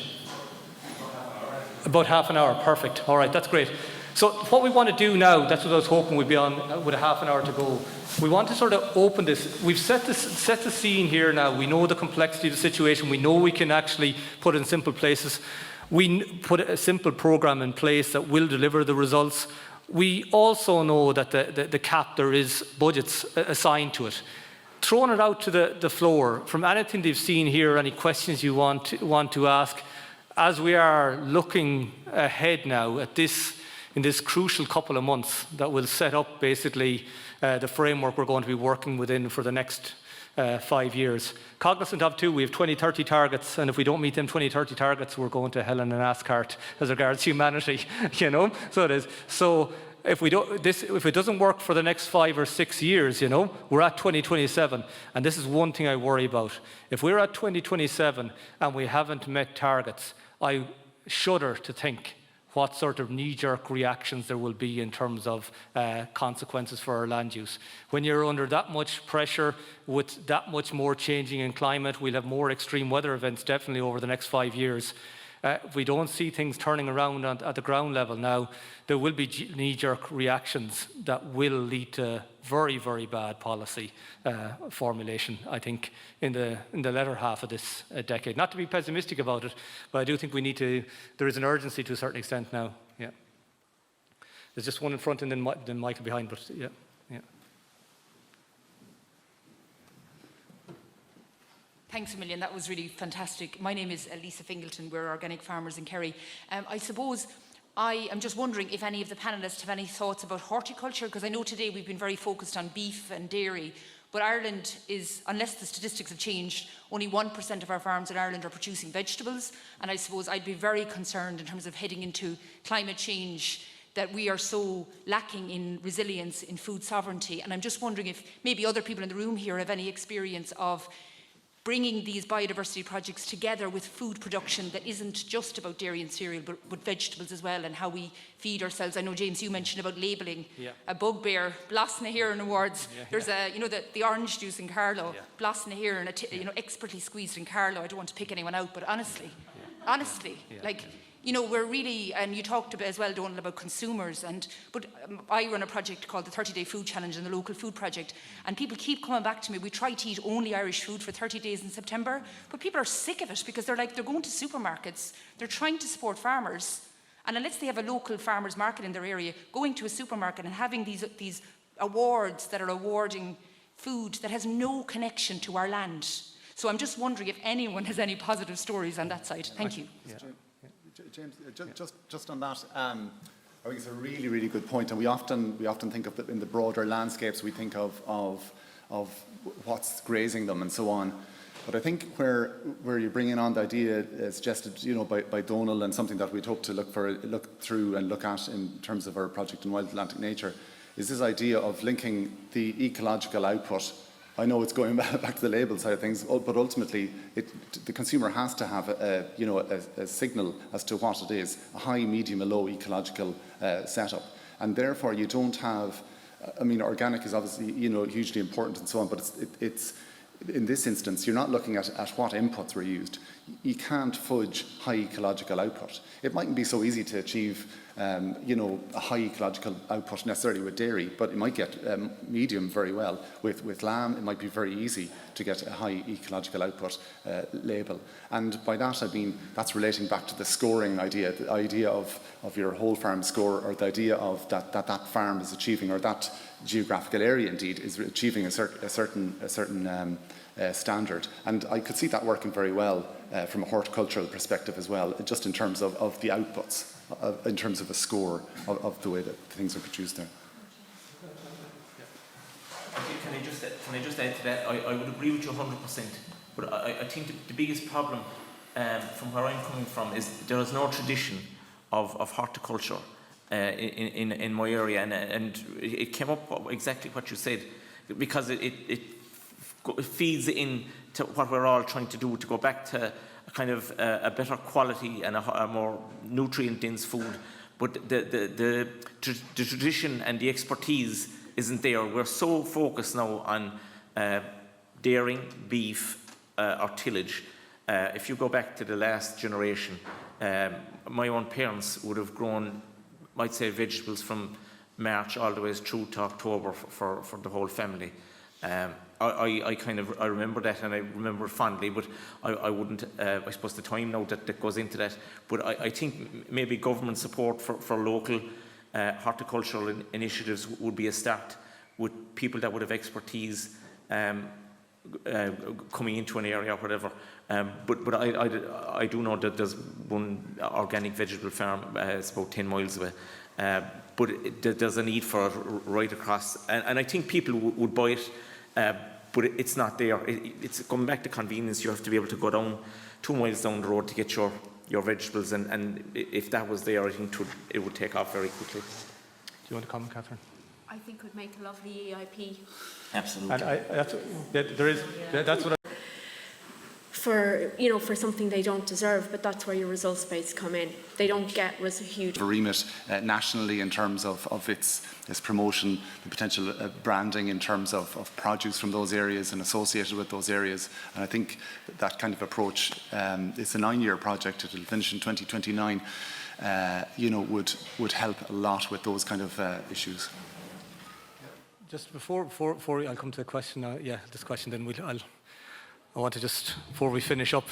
Speaker 1: About half an hour, perfect. All right, that's great. So what we want to do now, that's what I was hoping we'd be on with a half an hour to go. We want to sort of open this. We've set the scene here now. We know the complexity of the situation. We know we can actually put it in simple places. We put a simple program in place that will deliver the results. We also know that the CAP, there is budgets assigned to it. Throwing it out to the floor, from anything they've seen here, any questions you want to ask, as we are looking ahead now at this, in this crucial couple of months that will set up basically the framework we're going to be working within for the next 5 years. Cognizant of too, we have 2030 targets, and if we don't meet them 2030 targets, we're going to hell in an ass cart as regards humanity, you know. So it is. So if it doesn't work for the next 5 or 6 years, you know, we're at 2027, and this is one thing I worry about. If we're at 2027 and we haven't met targets, I shudder to think what sort of knee-jerk reactions there will be in terms of consequences for our land use. When you're under that much pressure, with that much more changing in climate, we'll have more extreme weather events definitely over the next 5 years. If we don't see things turning around at the ground level now, there will be knee-jerk reactions that will lead to very, very bad policy formulation, I think, in the latter half of this decade. Not to be pessimistic about it, but I do think there is an urgency to a certain extent now. Yeah. There's just one in front and then Michael behind, but yeah.
Speaker 7: Thanks a million. That was really fantastic. My name is Lisa Fingleton. We're organic farmers in Kerry. I suppose I am just wondering if any of the panellists have any thoughts about horticulture, because I know today we've been very focused on beef and dairy, but Ireland is, unless the statistics have changed, only 1% of our farms in Ireland are producing vegetables, and I suppose I'd be very concerned in terms of heading into climate change that we are so lacking in resilience, in food sovereignty. And I'm just wondering if maybe other people in the room here have any experience of bringing these biodiversity projects together with food production that isn't just about dairy and cereal, but vegetables as well, and how we feed ourselves. I know, James, you mentioned about labelling. A bugbear, Blasna here in awards. There's the orange juice in Carlow, Blasna here, and expertly squeezed in Carlow. I don't want to pick anyone out, but honestly, we're really, and you talked about as well, Donald, about consumers, but I run a project called the 30-Day Food Challenge and the Local Food Project, and people keep coming back to me. We try to eat only Irish food for 30 days in September, but people are sick of it because they're going to supermarkets, they're trying to support farmers, and unless they have a local farmers market in their area, going to a supermarket and having these awards that are awarding food that has no connection to our land. So I'm just wondering if anyone has any positive stories on that side. Thank you.
Speaker 6: James, just on that, I think it's a really, really good point, and we often think of in the broader landscapes. We think of what's grazing them and so on. But I think where you're bringing on the idea suggested, by Donald, and something that we'd hope to look through and look at in terms of our project in Wild Atlantic Nature, is this idea of linking the ecological output. I know it's going back to the label side of things, but ultimately the consumer has to have a signal as to what it is, a high, medium, a low ecological setup. And therefore you don't have, organic is obviously, hugely important and so on, but it's in this instance, you're not looking at what inputs were used. You can't fudge high ecological output. It mightn't be so easy to achieve a high ecological output necessarily with dairy, but it might get medium very well. With lamb, it might be very easy to get a high ecological output label. And by that, I mean, that's relating back to the scoring idea, the idea of your whole farm score, or the idea of that farm is achieving, or that geographical area indeed is achieving a certain standard. And I could see that working very well from a horticultural perspective as well, just in terms of the outputs, in terms of a score of the way that things are produced there.
Speaker 4: Can I just add to that? I would agree with you 100%, but I think the biggest problem from where I'm coming from is there is no tradition of horticulture in my area, and it came up exactly what you said, because it feeds into what we're all trying to do, to go back to a kind of a better quality and a more nutrient-dense food. But the tradition and the expertise isn't there. We're so focused now on dairying, beef, or tillage. If you go back to the last generation, my own parents would have grown, I'd say, vegetables from March all the way through to October for the whole family. I remember that, and I remember it fondly, but I wouldn't, I suppose the time now that goes into that, but I think maybe government support for local horticultural initiatives would be a start, with people that would have expertise coming into an area or whatever. But I do know that there's one organic vegetable farm, it's about 10 miles away. But there's a need for it right across, and I think people would buy it, but it's not there. It's coming back to convenience. You have to be able to go down 2 miles down the road to get your vegetables, and if that was there, I think it would take off very quickly.
Speaker 1: Do you want to comment, Catherine?
Speaker 3: I think it would make a lovely EIP.
Speaker 4: Absolutely.
Speaker 1: And that's what
Speaker 3: For something they don't deserve, but that's where your results base come in. They don't get a huge
Speaker 6: remit nationally in terms of its promotion, the potential branding in terms of produce from those areas and associated with those areas. And I think that kind of approach, it's a 9-year project, it will finish in 2029, would help a lot with those kind of issues.
Speaker 1: just before I'll come to the question. This question, then I want to just, before we finish up.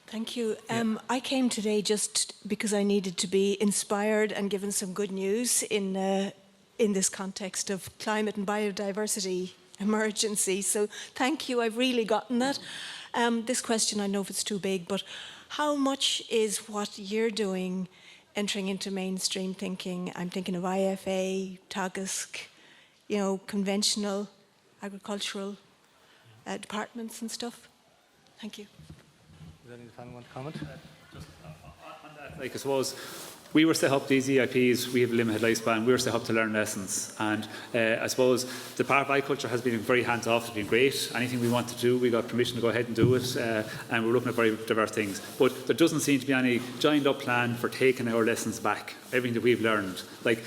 Speaker 8: Thank you. I came today just because I needed to be inspired and given some good news in this context of climate and biodiversity emergency. So thank you, I've really gotten that. This question, I know if it's too big, but how much is what you're doing entering into mainstream thinking? I'm thinking of IFA, TAGISC, conventional agricultural departments and stuff. Thank you.
Speaker 1: Does any panel want to comment?
Speaker 2: Just on that, I suppose we were set up, these EIPs, we have a limited lifespan, we were set up to learn lessons, and I suppose the part of agriculture has been very hands-off, it's been great. Anything we want to do, we got permission to go ahead and do it, and we're looking at very diverse things. But there doesn't seem to be any joined-up plan for taking our lessons back, everything that we've learned. Like,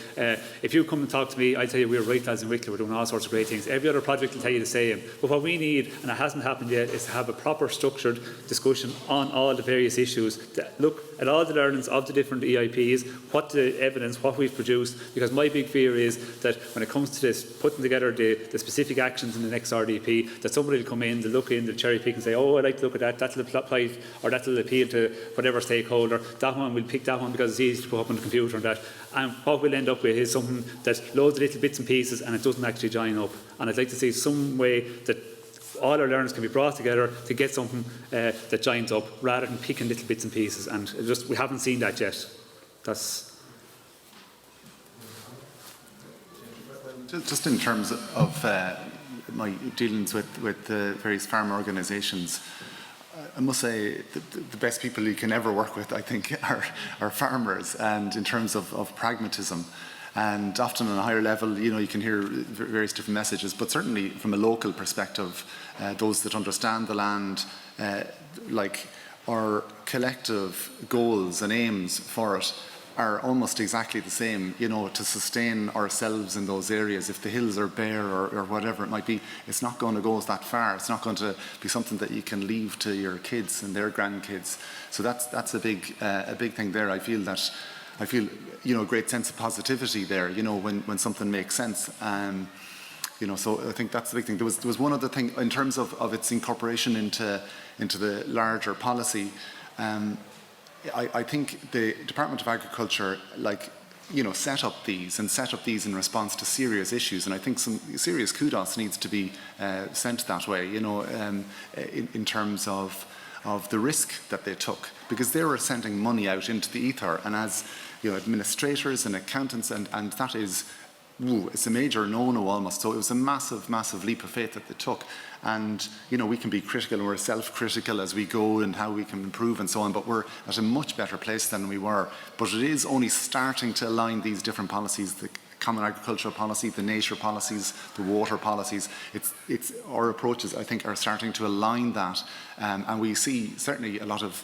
Speaker 2: if you come and talk to me, I tell you we're right lads in Wicklow, we're doing all sorts of great things. Every other project will tell you the same. But what we need, and it hasn't happened yet, is to have a proper structured discussion on all the various issues, to look at all the learnings of the different EIPs, what the evidence, what we've produced, because my big fear is that when it comes to this, putting together the specific actions in the next RDP, that somebody will come in, they'll look in, they'll cherry pick and say, oh, I'd like to look at that, that'll apply, or that'll appeal to whatever stakeholder, that one, we'll pick that one because it's easy to put up on the computer and that. And what we'll end up with is something that loads of little bits and pieces and it doesn't actually join up. And I'd like to see some way that all our learners can be brought together to get something that joins up, rather than picking little bits and pieces. And we haven't seen that yet. That's
Speaker 6: just in terms of my dealings with the various farm organisations. I must say the best people you can ever work with, I think, are farmers, and in terms of pragmatism. And often on a higher level, you can hear various different messages, but certainly from a local perspective, those that understand the land, like our collective goals and aims for it are almost exactly the same, to sustain ourselves in those areas. If the hills are bare or whatever it might be, it's not going to go that far. It's not going to be something that you can leave to your kids and their grandkids. So that's a big thing there. I feel a great sense of positivity there, when something makes sense. So I think that's the big thing. There was one other thing in terms of its incorporation into the larger policy. I think the Department of Agriculture, set up these in response to serious issues. And I think some serious kudos needs to be sent that way, in terms of the risk that they took, because they were sending money out into the ether. And as administrators and accountants, and that is, it's a major no-no almost. So it was a massive, massive leap of faith that they took. And, we can be critical, and we're self-critical as we go and how we can improve and so on, but we're at a much better place than we were. But it is only starting to align these different policies, the Common Agricultural Policy, the nature policies, the water policies. It's our approaches, I think, are starting to align that. And we see certainly a lot of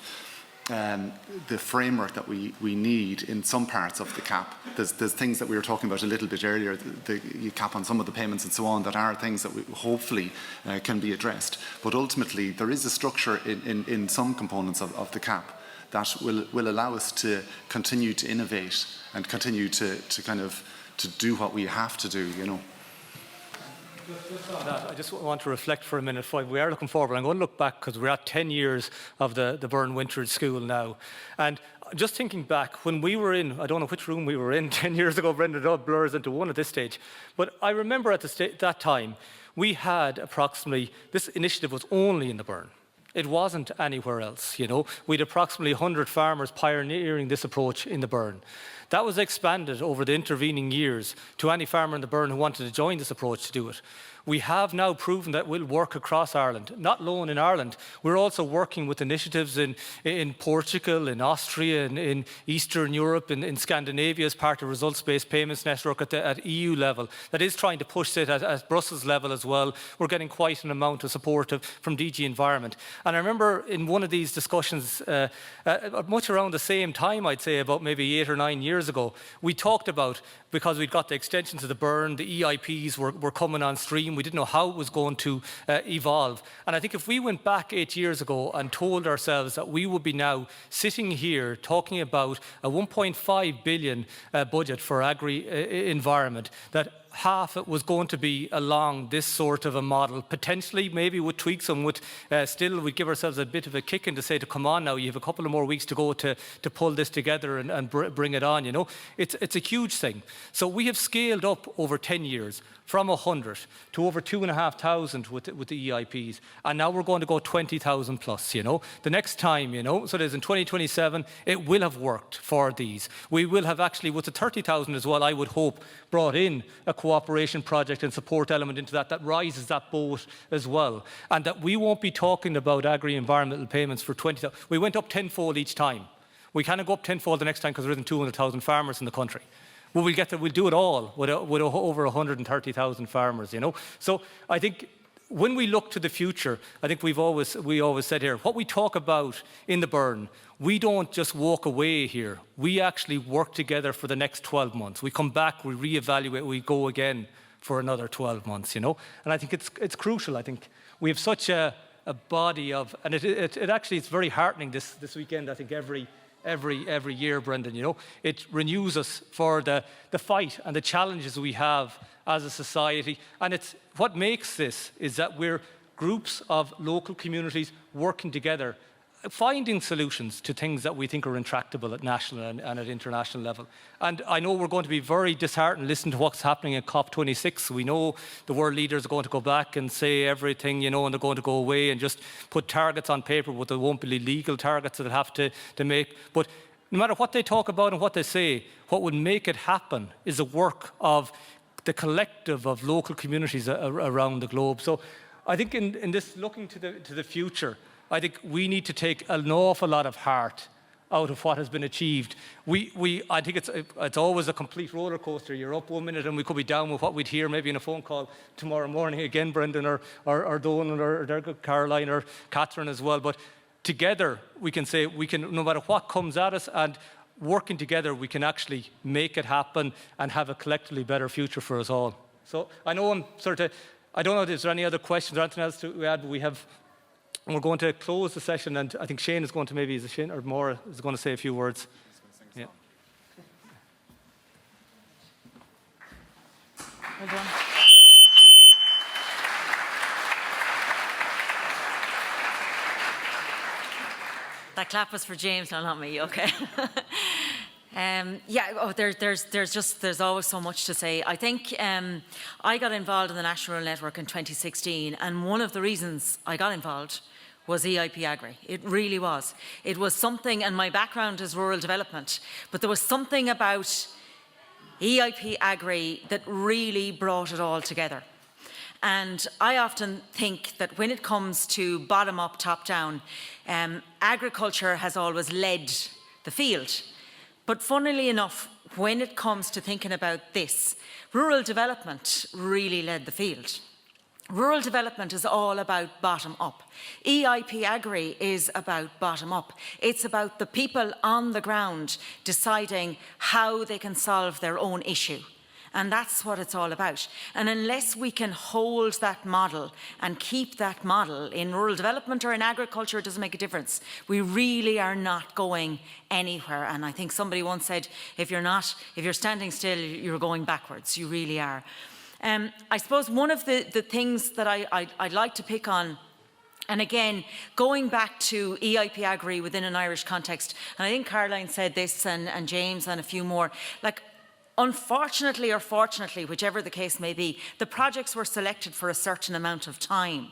Speaker 6: the framework that we need in some parts of the CAP. There's things that we were talking about a little bit earlier, the cap on some of the payments and so on, that are things that we hopefully can be addressed. But ultimately, there is a structure in some components of the CAP that will allow us to continue to innovate and continue to do what we have to do,
Speaker 1: Just on that, I just want to reflect for a minute. We are looking forward. I'm going to look back because we're at 10 years of the Burren Winterage School now. And just thinking back, when we were in, I don't know which room we were in 10 years ago, Brendan, it all blurs into one at this stage. But I remember at that time, we had approximately, this initiative was only in the Burren. It wasn't anywhere else, We had approximately 100 farmers pioneering this approach in the Burren. That was expanded over the intervening years to any farmer in the Burren who wanted to join this approach to do it. We have now proven that we'll work across Ireland, not alone in Ireland. We're also working with initiatives in Portugal, in Austria, in Eastern Europe, in Scandinavia as part of results-based payments network at EU level that is trying to push it at Brussels level as well. We're getting quite an amount of support from DG Environment. And I remember in one of these discussions, much around the same time, I'd say about maybe 8 or 9 years ago, we talked about, because we'd got the extensions of the Burren, the EIPs were coming on stream. We didn't know how it was going to evolve. And I think if we went back 8 years ago and told ourselves that we would be now sitting here talking about a 1.5 billion budget for agri-environment, that half it was going to be along this sort of a model, potentially maybe with tweaks, and with still we'd give ourselves a bit of a kick in to say, to come on now, you have a couple of more weeks to go to pull this together and bring it on, It's a huge thing. So we have scaled up over 10 years from 100 to over 2,500 with the EIPs, and now we're going to go 20,000 plus, The next time, so there's in 2027, it will have worked for these. We will have actually, with the 30,000 as well, I would hope, brought in a cooperation project and support element into that rises that boat as well. And that we won't be talking about agri-environmental payments for 20,000. We went up tenfold each time. We can't go up tenfold the next time because there isn't 200,000 farmers in the country. Well, we'll do it all with over 130,000 farmers, So I think when we look to the future, I think we always said here, what we talk about in the Burren, we don't just walk away here. We actually work together for the next 12 months. We come back, we reevaluate, we go again for another 12 months, And I think it's crucial. I think we have such a body of, and it actually, it's very heartening this weekend, I think every year, Brendan, it renews us for the fight and the challenges we have as a society. And it's what makes this is that we're groups of local communities working together, finding solutions to things that we think are intractable at national and at international level. And I know we're going to be very disheartened listening to what's happening at COP26. We know the world leaders are going to go back and say everything, and they're going to go away and just put targets on paper, but there won't be legal targets that they'll have to make. But no matter what they talk about and what they say, what would make it happen is the work of the collective of local communities around the globe. So I think in this looking to the future, I think we need to take an awful lot of heart out of what has been achieved. I think it's always a complete roller coaster. You're up 1 minute and we could be down with what we'd hear maybe in a phone call tomorrow morning again, Brendan or Donald or Caroline or Catherine as well. But together we can say no matter what comes at us, and working together we can actually make it happen and have a collectively better future for us all. So I know I don't know if there's any other questions or anything else to add, but we're going to close the session, and I think Shane is going to maybe, or Maura is going to say a few words. Yeah.
Speaker 7: Well done.
Speaker 9: That clap was for James, no, not me, okay. There's always so much to say. I think I got involved in the National Rural Network in 2016, and one of the reasons I got involved was EIP-AGRI. It really was. It was something, and my background is rural development, but there was something about EIP-AGRI that really brought it all together. And I often think that when it comes to bottom-up, top-down, agriculture has always led the field. But funnily enough, when it comes to thinking about this, rural development really led the field. Rural development is all about bottom-up. EIP-AGRI is about bottom-up. It's about the people on the ground deciding how they can solve their own issue. And that's what it's all about. And unless we can hold that model and keep that model in rural development or in agriculture, it doesn't make a difference. We really are not going anywhere. And I think somebody once said, if you're standing still, you're going backwards. You really are. I suppose one of the things that I'd like to pick on, and again, going back to EIP-AGRI within an Irish context, and I think Caroline said this and James and a few more, like, unfortunately or fortunately, whichever the case may be, the projects were selected for a certain amount of time.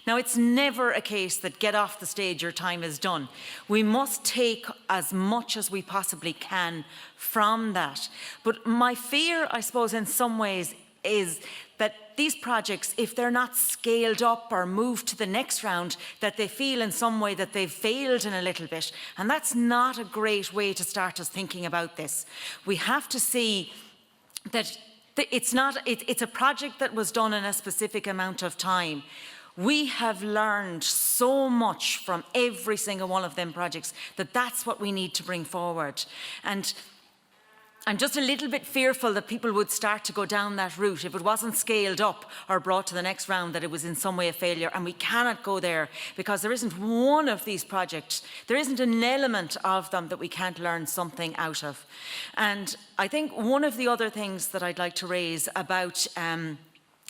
Speaker 9: Now, it's never a case that get off the stage, your time is done. We must take as much as we possibly can from that. But my fear, I suppose, in some ways, is that these projects, if they're not scaled up or moved to the next round, that they feel in some way that they've failed in a little bit. And that's not a great way to start us thinking about this. We have to see that it's a project that was done in a specific amount of time. We have learned so much from every single one of them projects that that's what we need to bring forward. And I'm just a little bit fearful that people would start to go down that route if it wasn't scaled up or brought to the next round, that it was in some way a failure. And we cannot go there, because there isn't one of these projects, there isn't an element of them that we can't learn something out of. And I think one of the other things that I'd like to raise about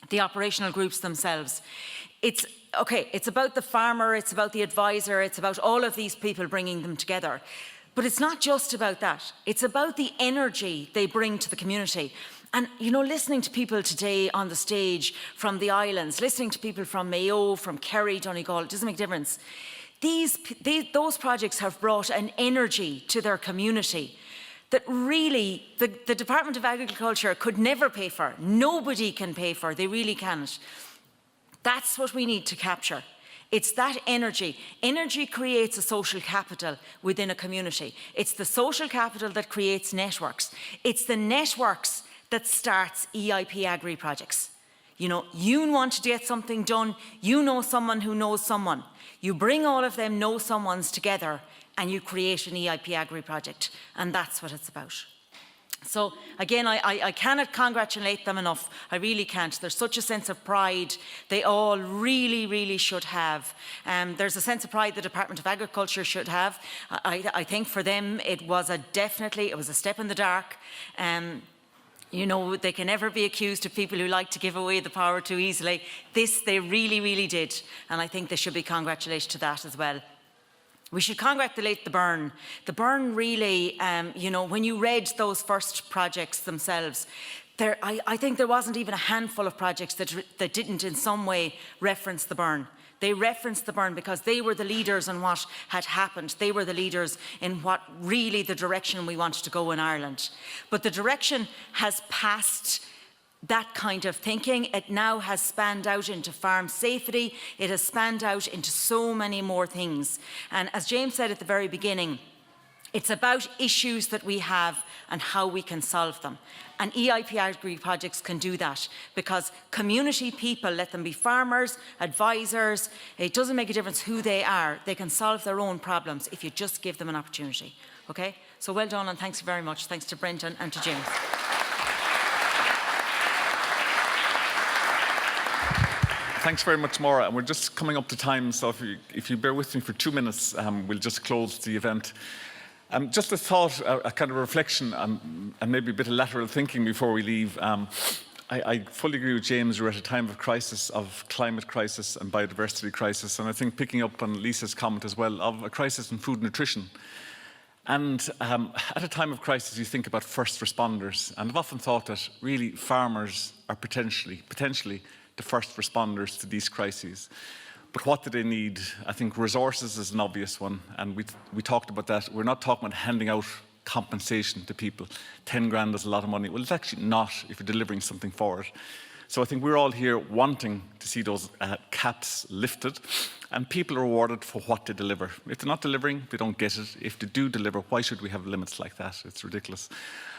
Speaker 9: the operational groups themselves, it's about the farmer, it's about the advisor, it's about all of these people bringing them together. But it's not just about that. It's about the energy they bring to the community. And, you know, listening to people today on the stage from the islands, listening to people from Mayo, from Kerry, Donegal, it doesn't make a difference. Those projects have brought an energy to their community that really the Department of Agriculture could never pay for. Nobody can pay for. They really can't. That's what we need to capture. It's that energy. Energy creates a social capital within a community. It's the social capital that creates networks. It's the networks that starts EIP-AGRI projects. You know, you want to get something done, you know someone who knows someone. You bring all of them know someones together and you create an EIP-AGRI project. And that's what it's about. So again, I cannot congratulate them enough. I really can't. There's such a sense of pride they all really, really should have. There's a sense of pride the Department of Agriculture should have. I think for them it was definitely a step in the dark. You know, they can never be accused of people who like to give away the power too easily. This they really, really did. And I think they should be congratulated to that as well. We should congratulate the Burren. The Burren really, you know, when you read those first projects themselves, I think there wasn't even a handful of projects that didn't in some way reference the Burren. They referenced the Burren because they were the leaders in what had happened. They were the leaders in what really the direction we wanted to go in Ireland. But the direction has passed that kind of thinking. It now has spanned out into farm safety. It has spanned out into so many more things. And as James said at the very beginning, it's about issues that we have and how we can solve them. And EIP-AGRI projects can do that because community people, let them be farmers, advisors, it doesn't make a difference who they are. They can solve their own problems if you just give them an opportunity. Okay? So well done and thanks very much. Thanks to Brendan and to James.
Speaker 10: Thanks very much, Maura. And we're just coming up to time, so if you bear with me for 2 minutes, we'll just close the event. Just a thought, a kind of reflection, and maybe a bit of lateral thinking before we leave. I fully agree with James. We're at a time of crisis, of climate crisis and biodiversity crisis, and I think picking up on Lisa's comment as well, of a crisis in food nutrition. And at a time of crisis, you think about first responders. And I've often thought that really farmers are potentially the first responders to these crises. But what do they need? I think resources is an obvious one. And we talked about that. We're not talking about handing out compensation to people. 10 grand is a lot of money. Well, it's actually not if you're delivering something for it. So I think we're all here wanting to see those caps lifted and people are rewarded for what they deliver. If they're not delivering, they don't get it. If they do deliver, why should we have limits like that? It's ridiculous.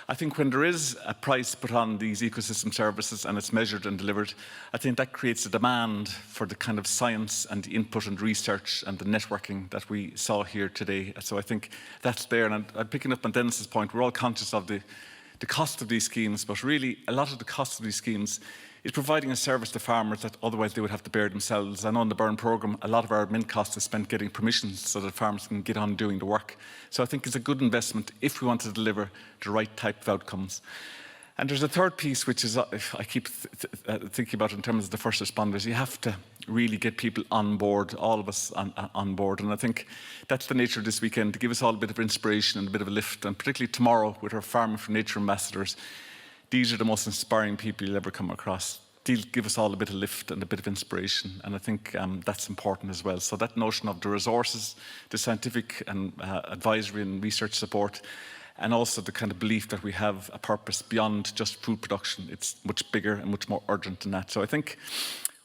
Speaker 10: I think when there is a price put on these ecosystem services and it's measured and delivered, I think that creates a demand for the kind of science and the input and research and the networking that we saw here today. So I think that's there. And I'm picking up on Dennis's point, we're all conscious of the cost of these schemes, but really a lot of the cost of these schemes is providing a service to farmers that otherwise they would have to bear themselves. I know in the Burren programme, a lot of our admin costs is spent getting permissions so that farmers can get on doing the work. So I think it's a good investment if we want to deliver the right type of outcomes. And there's a third piece, which is I keep thinking about in terms of the first responders. You have to really get people on board, all of us on board. And I think that's the nature of this weekend, to give us all a bit of inspiration and a bit of a lift. And particularly tomorrow with our Farming for Nature ambassadors, these are the most inspiring people you'll ever come across. They'll give us all a bit of lift and a bit of inspiration, and I think that's important as well. So that notion of the resources, the scientific and advisory and research support, and also the kind of belief that we have a purpose beyond just food production. It's much bigger and much more urgent than that. So I think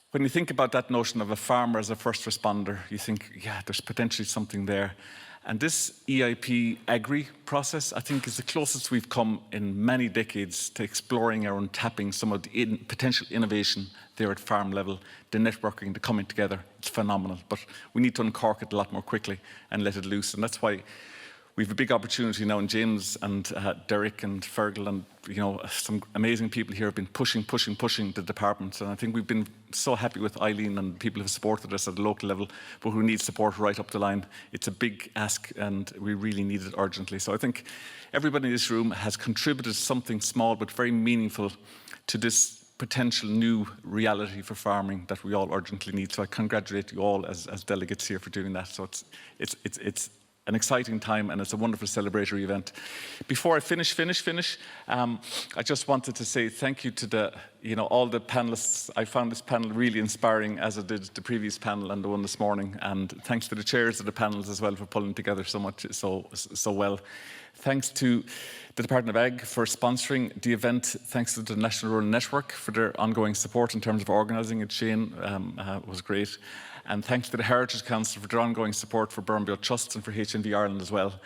Speaker 10: when you think about that notion of a farmer as a first responder, you think, yeah, there's potentially something there. And this EIP-AGRI process, I think, is the closest we've come in many decades to exploring or untapping some of the potential innovation there at farm level, the networking, the coming together. It's phenomenal, but we need to uncork it a lot more quickly and let it loose. And that's why we have a big opportunity now, and James and Derek and Fergal and some amazing people here have been pushing the department. And I think we've been so happy with Eileen and people who have supported us at the local level, but who need support right up the line. It's a big ask and we really need it urgently. So I think everybody in this room has contributed something small but very meaningful to this potential new reality for farming that we all urgently need. So I congratulate you all as delegates here for doing that. So it's an exciting time and it's a wonderful celebratory event. Before I finish, I just wanted to say thank you to all the panelists. I found this panel really inspiring, as I did the previous panel and the one this morning. And thanks to the chairs of the panels as well for pulling together so well. Thanks to the Department of Ag for sponsoring the event. Thanks to the National Rural Network for their ongoing support in terms of organising it. Shane was great. And thanks to the Heritage Council for their ongoing support for Burren Bio Trust and for HNV Ireland as well.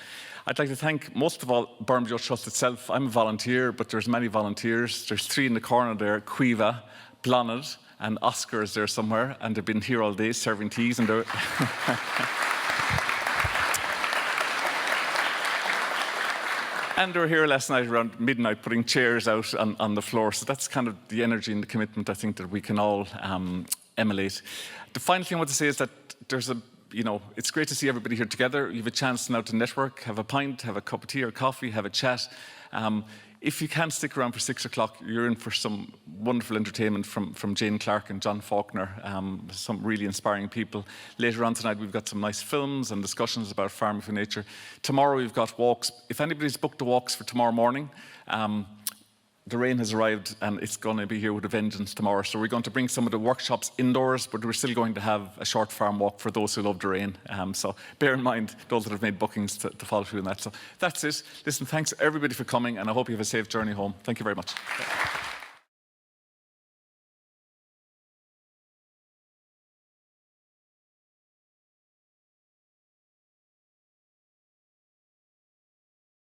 Speaker 10: I'd like to thank, most of all, Burren Bio Trust itself. I'm a volunteer, but there's many volunteers. There's 3 in the corner there, Cuiva, Blonid, and Oscar is there somewhere, and they've been here all day serving teas, and they're and they were here last night around midnight putting chairs out on the floor. So that's kind of the energy and the commitment I think that we can all emulate. The final thing I want to say is that it's great to see everybody here together. You have a chance now to network, have a pint, have a cup of tea or coffee, have a chat. If you can't stick around for 6 o'clock, you're in for some wonderful entertainment from Jane Clark and John Faulkner, some really inspiring people. Later on tonight, we've got some nice films and discussions about farming for nature. Tomorrow, we've got walks. If anybody's booked the walks for tomorrow morning, the rain has arrived and it's going to be here with a vengeance tomorrow. So we're going to bring some of the workshops indoors, but we're still going to have a short farm walk for those who love the rain. So bear in mind, those that have made bookings to follow through on that. So that's it. Listen, thanks everybody for coming and I hope you have a safe journey home. Thank you very much.